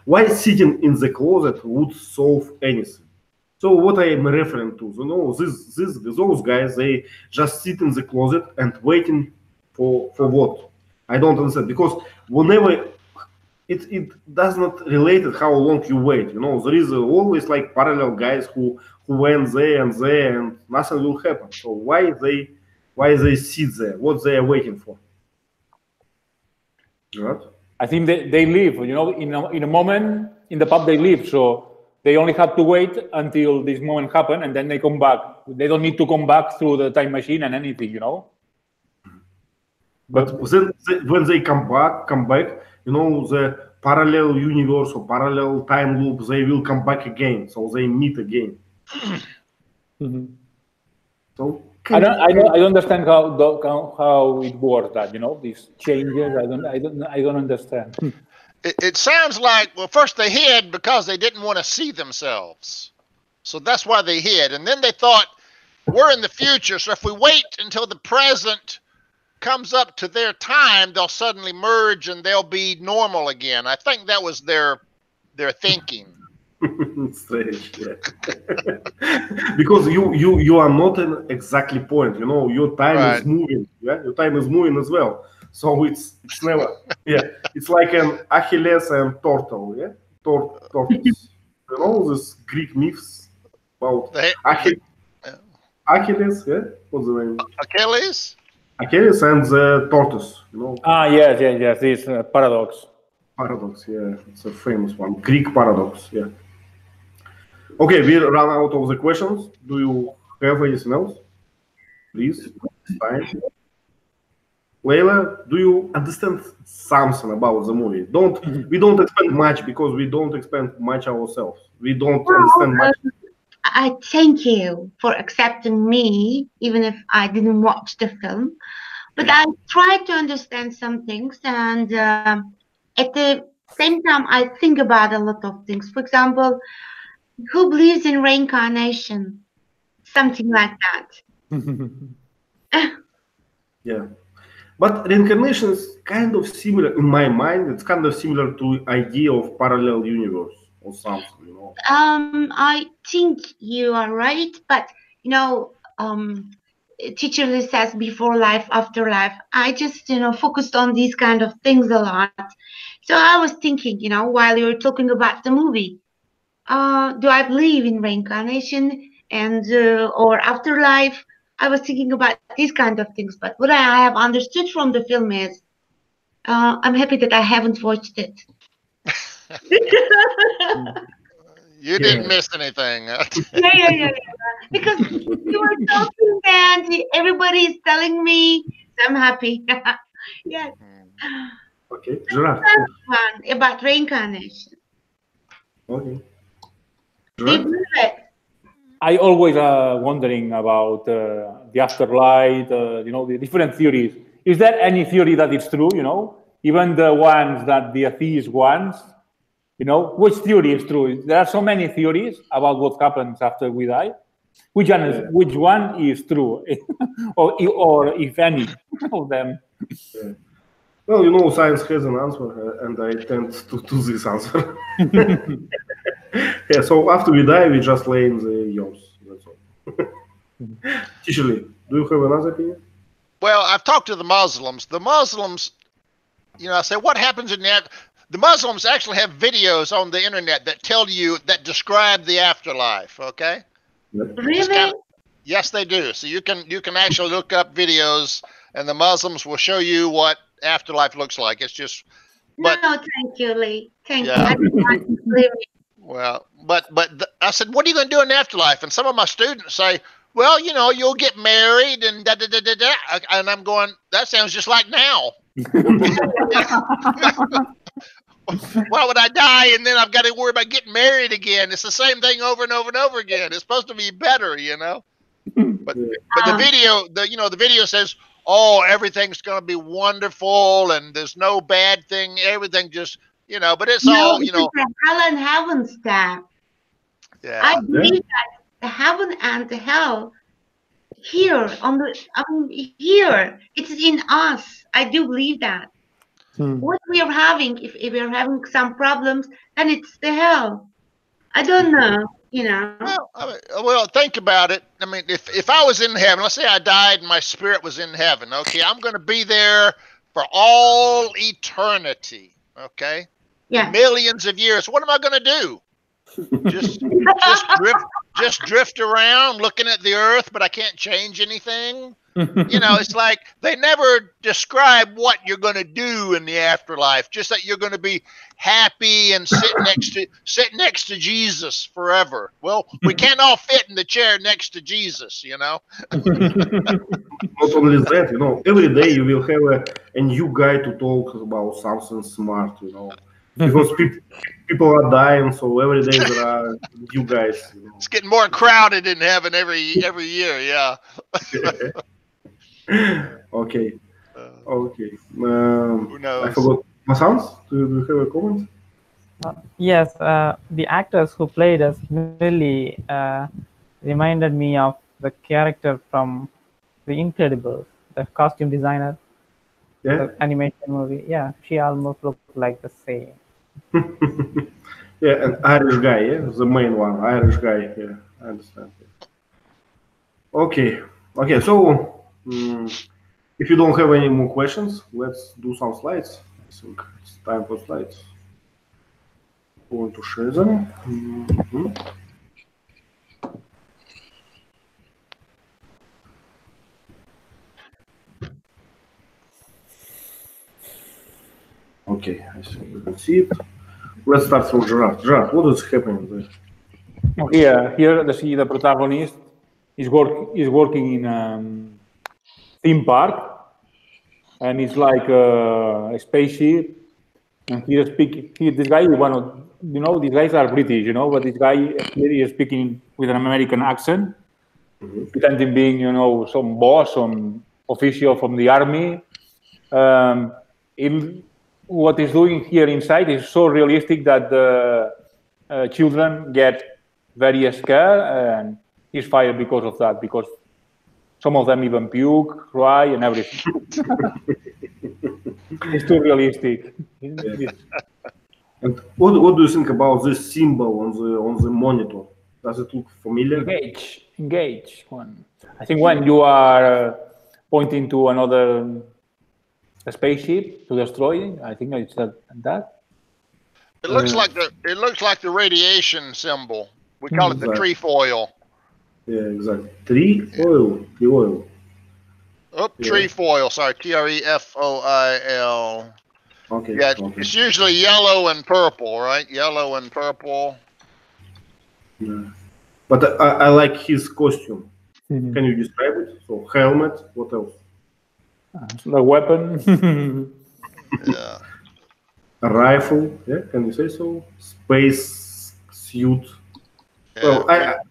why sitting in the closet would solve anything? So what I am referring to, those guys, they just sit in the closet and waiting for what? I don't understand, because whenever it does not relate it how long you wait. There is always like parallel guys who went there and nothing will happen. So why they sit there? What they are waiting for? Right? I think they leave, in a moment in the pub they leave, so they only have to wait until this moment happen, and then they come back. They don't need to come back through the time machine and anything, But then when they come back, the parallel universe or parallel time loop, they will come back again, so they meet again. Mm-hmm. So I don't understand how it works. That these changes. I don't understand. It sounds like, well, first they hid because they didn't want to see themselves. So that's why they hid. And then they thought, we're in the future, so if we wait until the present comes up to their time, they'll suddenly merge and they'll be normal again. I think that was their thinking. Strange, yeah. Because you are not in exactly point. Your time is moving. Yeah, your time is moving as well. So it's never. Yeah, it's like an Achilles and turtle. Yeah, tortoise. This Greek myths about Achilles. Yeah, what's the name? Achilles. Achilles and the tortoise. Yes. This paradox. Paradox. Yeah, it's a famous one. Greek paradox. Yeah. Okay, we run out of the questions. Do you have anything else? Please. Fine. Leila, do you understand something about the movie? We don't expand much because we don't expand much ourselves. We don't understand much. I thank you for accepting me, even if I didn't watch the film. But I try to understand some things, and at the same time, I think about a lot of things. For example, who believes in reincarnation? Something like that. Yeah. But reincarnation is kind of similar, in my mind, it's kind of similar to idea of parallel universe or something, I think you are right, but teacher Lee says before life, after life. I just focused on these kind of things a lot. So I was thinking, while you were talking about the movie, do I believe in reincarnation and or afterlife? I was thinking about these kind of things, but what I have understood from the film is I'm happy that I haven't watched it. You didn't miss anything. Yeah. Because you were talking and everybody is telling me, so I'm happy. Yes. Okay, Gerard. One about reincarnation. Okay. Do you believe it? I always wondering about the afterlife, the different theories. Is there any theory that is true, Even the ones that the atheist wants, which theory is true? There are so many theories about what happens after we die. Which one is true? or if any of them? Yeah. Well, science has an answer, and I tend to this answer. Yeah, so after we die, we just lay in the yawns. That's all. Teacher Lee, do you have another opinion? Well, I've talked to the Muslims. The Muslims, I say, what happens in that? The Muslims actually have videos on the internet that describe the afterlife. Okay. Yep. Really? Yes, they do. So you can actually look up videos, and the Muslims will show you what afterlife looks like. It's just. No, thank you, Lee. Thank you. Yeah. I don't want to believe it. Well, but I said, what are you going to do in the afterlife? And some of my students say, well, you'll get married and da da da da da. And I'm going, that sounds just like now. Why would I die and then I've got to worry about getting married again? It's the same thing over and over and over again. It's supposed to be better, you know. But the video, the video says, "Oh, everything's going to be wonderful and there's no bad thing. Everything just, but it's all, It's a hell and heaven stuff. Yeah. I believe that the heaven and the hell here here it's in us. I do believe that. What we are having, if we are having some problems, then it's the hell. I don't know, Well, think about it. I mean, if I was in heaven, let's say I died and my spirit was in heaven. Okay, I'm going to be there for all eternity. Okay, Yeah. millions of years. What am I going to do? Just drift around looking at the earth, but I can't change anything. It's like they never describe what you're going to do in the afterlife. Just that you're going to be happy and sit next to Jesus forever. Well, we can't all fit in the chair next to Jesus, Not only that, every day you will have a new guy to talk about something smart, because people are dying, so every day there are new guys. It's getting more crowded in heaven every year. Yeah. Okay. Who knows? I forgot. Masans, do you have a comment? Yes, the actors who played us really reminded me of the character from The Incredibles, the costume designer, the animation movie. Yeah, she almost looked like the same. Yeah, an Irish guy, the main one, Irish guy. Yeah, I understand. Okay, so if you don't have any more questions, let's do some slides. I think it's time for slides. Going to share them. Okay, I think you can see it. Let's start from Gerard. Gerard, what is happening there? Here the protagonist is working in theme park, and it's like a spaceship. And this guy, these guys are British, but this guy here is speaking with an American accent, pretending being, some boss, some official from the army. What he's doing here inside is so realistic that the children get very scared, and he's fired because of that, because some of them even puke, cry, and everything. It's too realistic. Yeah. And what do you think about this symbol on the monitor? Does it look familiar? Engage one. I think when you are pointing to another spaceship to destroy, I think it's that. It looks like the radiation symbol. We call it the trefoil. Yeah, exactly. Trefoil. Oh, trefoil. Sorry, TREFOIL. Okay. Yeah, it's usually yellow and purple, right? Yellow and purple. Yeah. But I like his costume. Can you describe it? So helmet. What else? The weapon. Yeah. A rifle. Yeah. Can you say so? Space suit. Yeah. Well,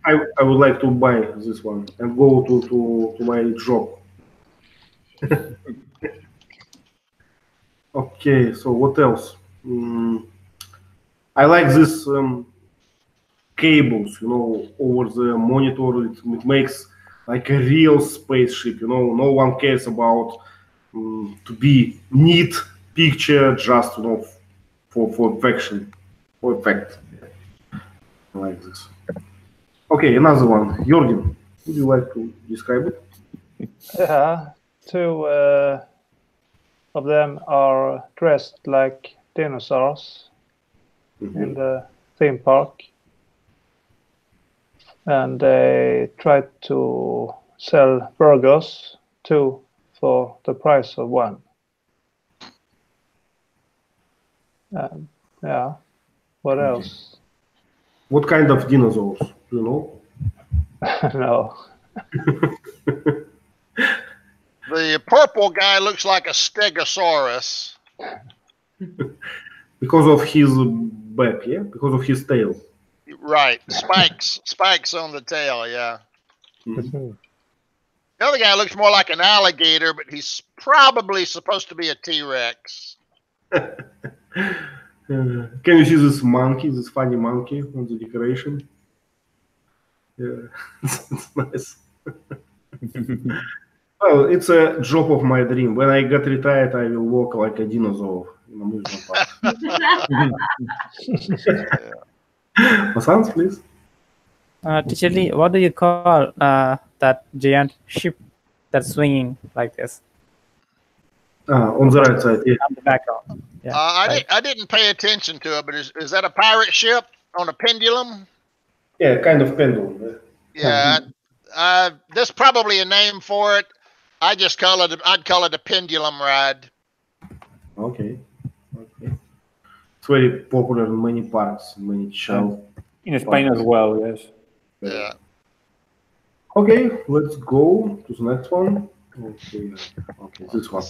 I would like to buy this one and go to my job. Okay, so what else? I like this cables, over the monitor. It makes like a real spaceship. No one cares about to be neat picture, just for affection, for effect. I like this. Okay, another one. Jürgen, would you like to describe it? Yeah, two of them are dressed like dinosaurs in the theme park, and they try to sell burgers, 2 for the price of 1. Yeah, what else? What kind of dinosaurs? Do you know? No. The purple guy looks like a Stegosaurus. Because of his back, yeah? Because of his tail. Right. Spikes on the tail, yeah. Mhm. The other guy looks more like an alligator, but he's probably supposed to be a T-Rex. Can you see this monkey, this funny monkey on the decoration? Yeah, it's nice. Well, it's a job of my dream. When I get retired, I will walk like a dinosaur in amusement park. Masans, please. Teacher Lee, what do you call that giant ship that's swinging like this On the right side, yeah. on the background? Yeah. I didn't pay attention to it, but is that a pirate ship on a pendulum? Yeah, kind of pendulum. Yeah. There's probably a name for it. I'd call it a pendulum ride. Okay. It's very popular in many parks, many child. In Spain as well, yes. Yeah. Okay, let's go to the next one. Okay, this one.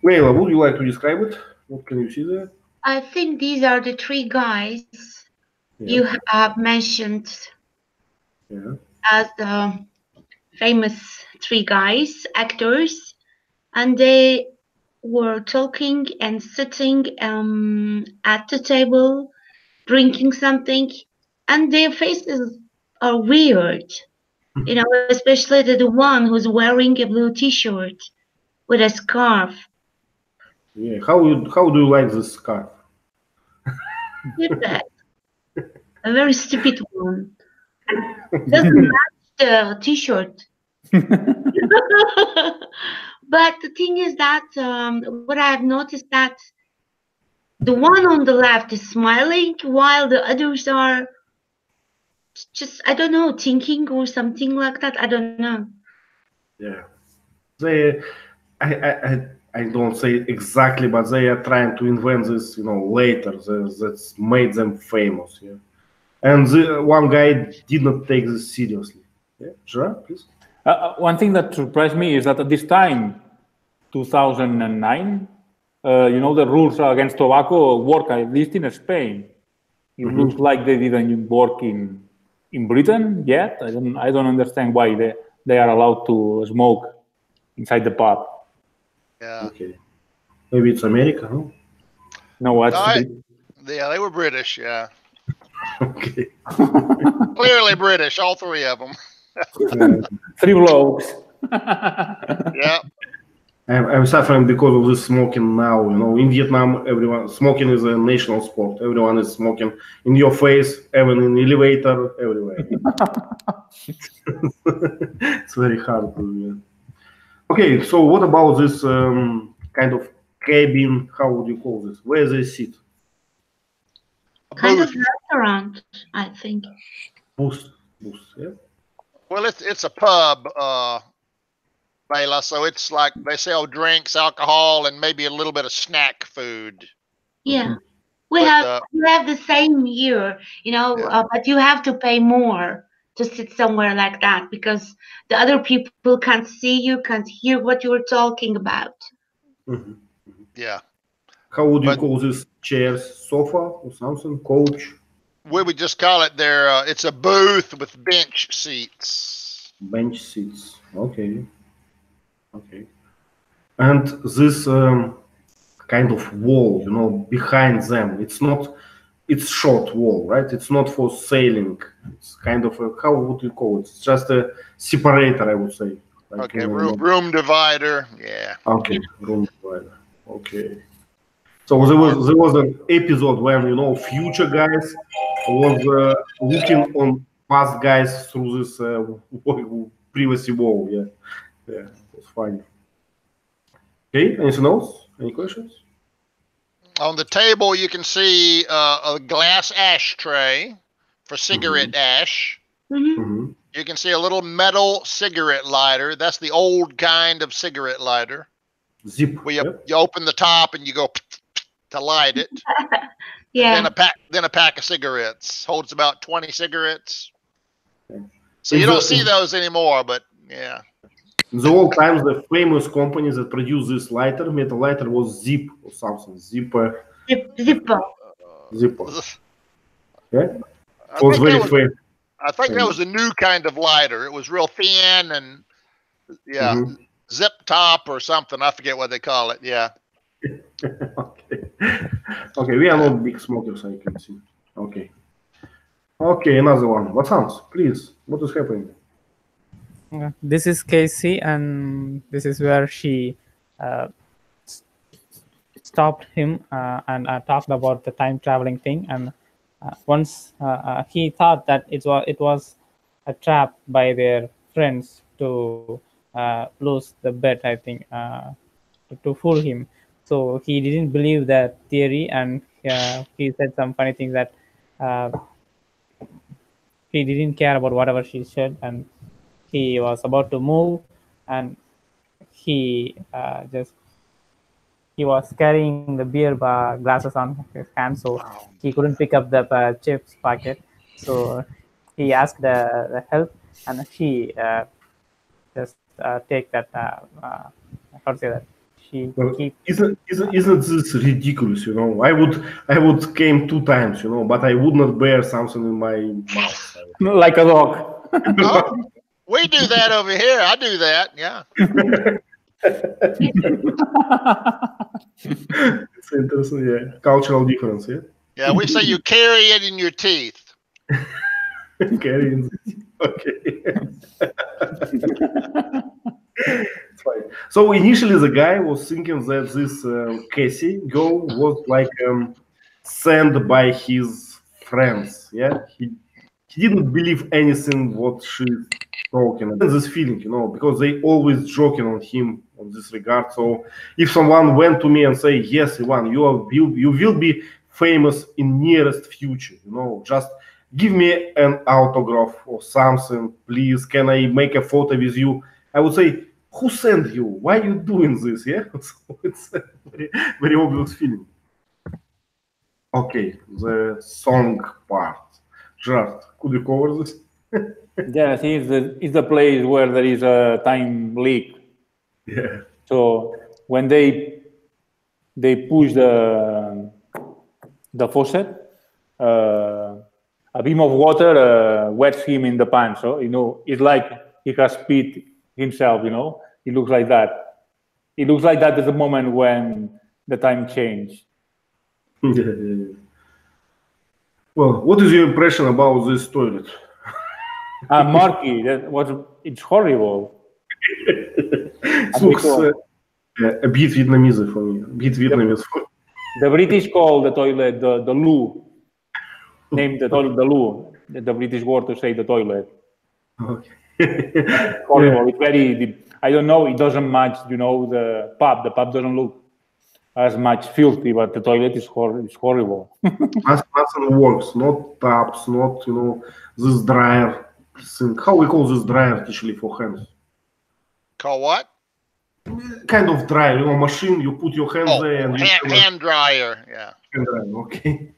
Leila, would you like to describe it? What can you see there? I think these are the three guys you have mentioned as the famous three guys, actors, and they were talking and sitting at the table, drinking something, and their faces are weird. You know, especially the one who's wearing a blue T-shirt with a scarf. Yeah. How do you like this scarf? Stupid. A very stupid one. Doesn't match the T-shirt. But the thing is that what I've noticed that the one on the left is smiling while the others are just, I don't know, thinking or something like that. I don't know. Yeah. I don't say exactly, but they are trying to invent this, later. That's made them famous. Yeah. And the one guy did not take this seriously. Yeah, Gerard, please. One thing that surprised me is that at this time, 2009, the rules against tobacco work, at least in Spain. It looks like they didn't work in Britain yet. I don't understand why they are allowed to smoke inside the pub. Yeah. Okay. Maybe it's America, huh? No, Yeah, they were British, yeah. Okay. Clearly British, all three of them. Three blokes. Yeah. I'm suffering because of this smoking now. In Vietnam, smoking is a national sport. Everyone is smoking in your face, even in the elevator, everywhere. It's very hard to do. Okay, so what about this kind of cabin? How would you call this? Where they sit? Kind of restaurant, I think. Booth, yeah. Well, it's a pub, Bela, so it's like they sell drinks, alcohol, and maybe a little bit of snack food. Yeah. We But, have the same here, but you have to pay more to sit somewhere like that because the other people can't see you, can't hear what you're talking about. Mm-hmm. Yeah. How would you call this? Chairs, sofa, or something? Couch? We would just call it it's a booth with bench seats. Bench seats. Okay. And this kind of wall, behind them, it's short wall, right? It's not for sailing. It's kind of how would you call it? It's just a separator, I would say. Like, Okay, room divider. Yeah. Okay, room divider. Okay. So there was an episode when future guys was looking on past guys through this privacy wall. Yeah, it was fine. Okay, anything else? Any questions? On the table, you can see a glass ashtray for cigarette ash. Mm-hmm. You can see a little metal cigarette lighter. That's the old kind of cigarette lighter. Zip. Where you open the top and you go to light it. Yeah. Then a pack of cigarettes holds about 20 cigarettes. Okay. So you don't see those anymore, but yeah. In the old times, the famous company that produced this lighter, metal lighter, was Zip or something. Zippo. Yeah, it was very famous. I think that was a new kind of lighter. It was real thin and zip top or something. I forget what they call it. Yeah. Okay, we are not big smokers, I can see. Okay, another one. What sounds? Please, what is happening? This is Casey, and this is where she stopped him and talked about the time traveling thing. And once he thought that it was a trap by their friends to lose the bet, I think, to fool him. So he didn't believe that theory, and he said some funny things that he didn't care about whatever she said, and he was about to move, and he was carrying the beer glasses on his hand, so he couldn't pick up the chips packet. So he asked the help, and she just take that. How to say that? Isn't this ridiculous? You know, I would came 2 times, you know, but I would not bear something in my mouth. Like a dog. Oh, we do that over here. I do that. Yeah. It's interesting, yeah. Cultural difference, yeah. Yeah, we say you carry it in your teeth. Carrying, okay. It's fine. So initially, the guy was thinking that this Casey girl was like sent by his friends. Yeah, he didn't believe anything what she's talking. This feeling, you know, because they always joking on him on this regard. So if someone went to me and say, "Yes, Ivan, you will be famous in nearest future," you know, just give me an autograph or something, please. Can I make a photo with you? I would say, who sent you? Why are you doing this? Yeah, so it's a very, very obvious feeling. Okay, the song part. Gerard, could you cover this? Yes, it's the place where there is a time leak. Yeah. So when they push the faucet, a beam of water wets him in the pants. So, you know, it's like he has spit himself, you know. It looks like that. It looks like that is the moment when the time changed. Yeah. Well, what is your impression about this toilet? Marky, it's horrible. It looks a bit Vietnamese for me. A bit Vietnamese. The British call the toilet the loo. Named the toilet the loo. The British word to say the toilet. Okay. Horrible. It's very. I don't know. It doesn't match. You know, the pub. The pub doesn't look as much filthy, but the toilet is horrible. Nothing works. Not taps. Not, you know, this dryer thing. How we call this dryer actually for hands? Call what? Kind of dryer. You know, machine. You put your hands there and hand dryer. Yeah. Hand dryer. Okay.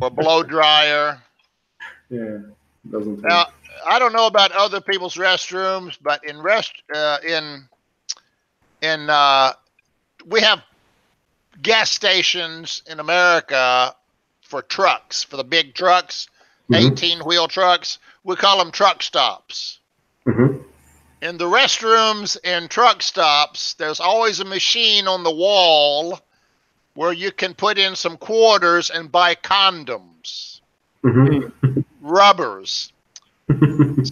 Or blow dryer. Yeah. Doesn't. Now, I don't know about other people's restrooms, but we have gas stations in America for trucks, for the big trucks, 18-wheel trucks. We call them truck stops. In the restrooms and truck stops, there's always a machine on the wall where you can put in some quarters and buy condoms, rubbers.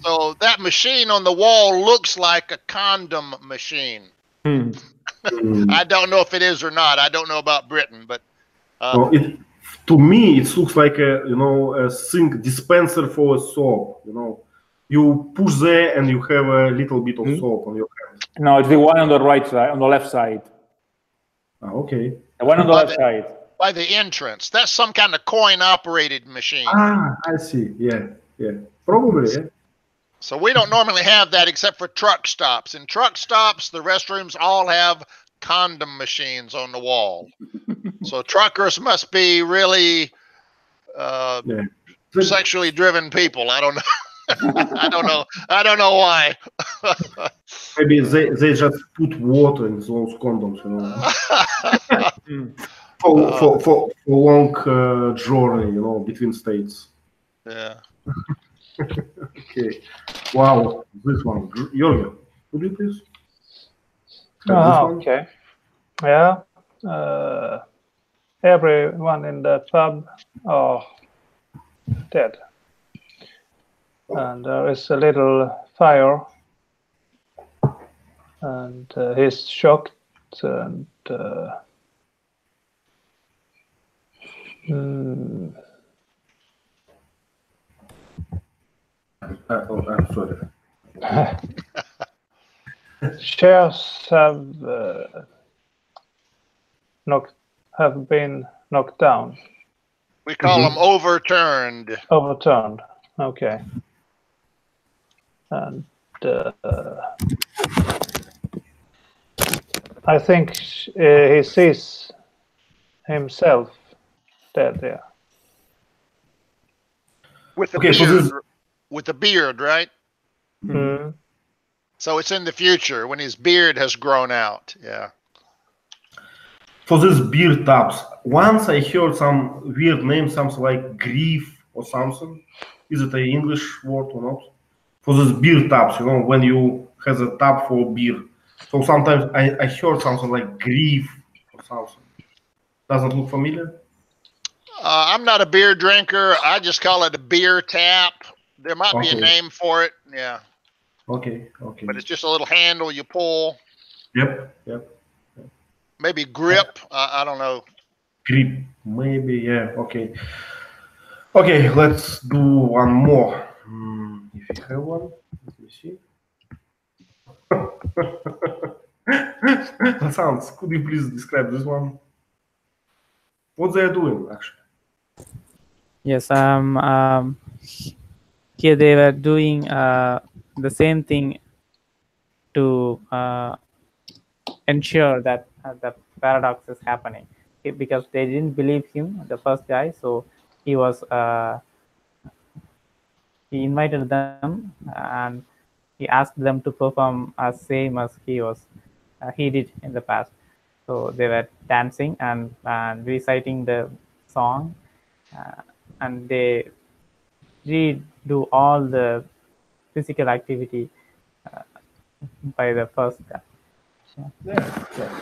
So that machine on the wall looks like a condom machine. I don't know if it is or not. I don't know about Britain, but well, to me it looks like a sink dispenser for a soap. You know, you push there and you have a little bit of soap on your hands. No, it's the one on the right side, on the left side. Okay. The one on the left side. By the entrance. That's some kind of coin-operated machine. I see. Yeah. Probably, yeah. So we don't normally have that except for truck stops. In truck stops, the restrooms all have condom machines on the wall. So truckers must be really sexually driven people. I don't know. I don't know. I don't know why. Maybe they just put water in those condoms, you know, for long journey, you know, between states. Yeah. Okay. Wow, this one, Jürgen, could you please? This one? Okay. Yeah. Everyone in the pub are dead. And there is a little fire. And he's shocked and I'm sorry. chairs have been knocked down, We call them overturned. overturned. Okay. And I think he sees himself dead there. With the Okay, so beard. this- With the beard, right? Mm. So it's in the future when his beard has grown out. Yeah. For these beer tubs, once I heard some weird name, something like grief or something. Is it an English word or not? For these beer tubs, you know, when you have a tub for beer. So sometimes I heard something like grief or something. Doesn't look familiar? I'm not a beer drinker. I just call it a beer tap. There might be a Okay. name for it. Yeah. Okay, okay. But it's just a little handle you pull. Yep. Maybe grip. I don't know. Grip, maybe, yeah, okay. Okay, let's do one more. If you have one, let me see. Sounds, could you please describe this one? What they are doing, actually? Yes, here they were doing the same thing to ensure that the paradox is happening, because they didn't believe him, the first guy. So he was he invited them and he asked them to perform as same as he did in the past. So they were dancing and reciting the song, and they redo all the physical activity by the first guy. Yeah.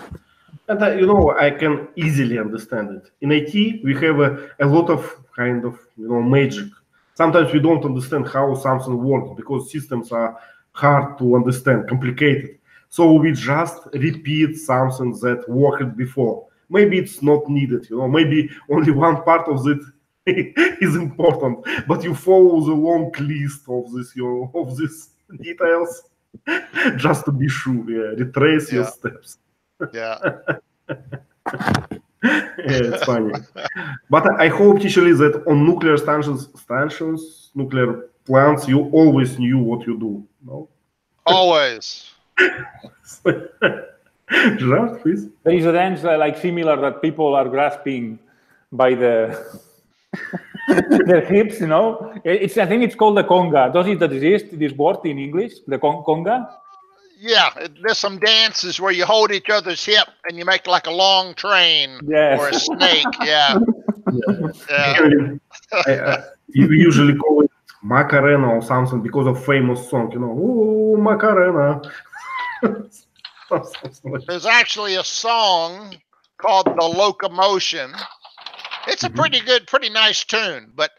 And you know, I can easily understand it. In IT, we have a lot of kind of, you know, magic. Sometimes we don't understand how something works because systems are hard to understand, complicated. So we just repeat something that worked before. Maybe it's not needed, you know, maybe only one part of it is important, but you follow the long list of this, you know, of these details just to be sure, retrace your Yeah. steps. Yeah. Yeah, it's funny. But I hope, teacher, that on nuclear stations, nuclear plants, you always knew what you do. No? Always. Gerard, please. There is a dance like similar that people are grasping by the their hips, you know. I think it's called the conga. Does it exist, this word in English, the conga? Yeah. There's some dances where you hold each other's hip and you make like a long train Yes. or a snake. Yeah. Yeah. You usually call it Macarena or something because of famous song, you know. Oh, Macarena. Something like that. There's actually a song called The Locomotion. It's a pretty good, pretty nice tune, but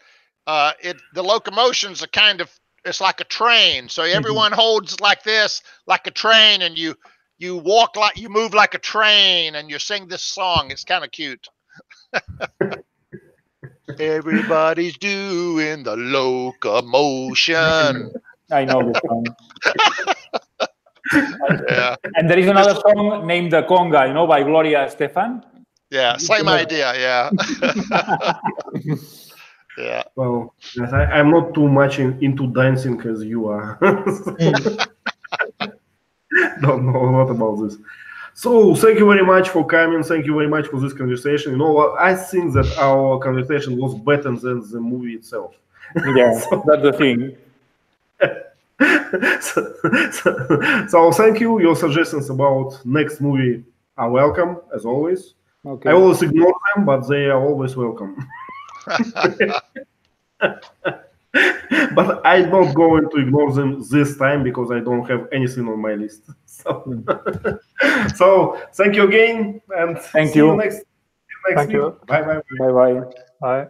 the locomotion's a kind of, it's like a train. So everyone holds like this, like a train, and you walk like, you move like a train, and you sing this song. It's kind of cute. Everybody's doing the locomotion. I know this song. Yeah, And there is another song named the conga, you know, by Gloria Estefan. yeah, same idea. Yeah, yeah. Well, yes, I'm not too much into dancing as you are. Don't know a lot about this. So thank you very much for coming. Thank you very much for this conversation. You know, I think that our conversation was better than the movie itself. Yeah, that's the thing. So thank you. Your suggestions about next movie are welcome as always. Okay. I always ignore them, but they are always welcome. But I'm not going to ignore them this time because I don't have anything on my list. So, so thank you again, and Thank see you. next Thank week. you. Bye bye. Bye bye. Bye.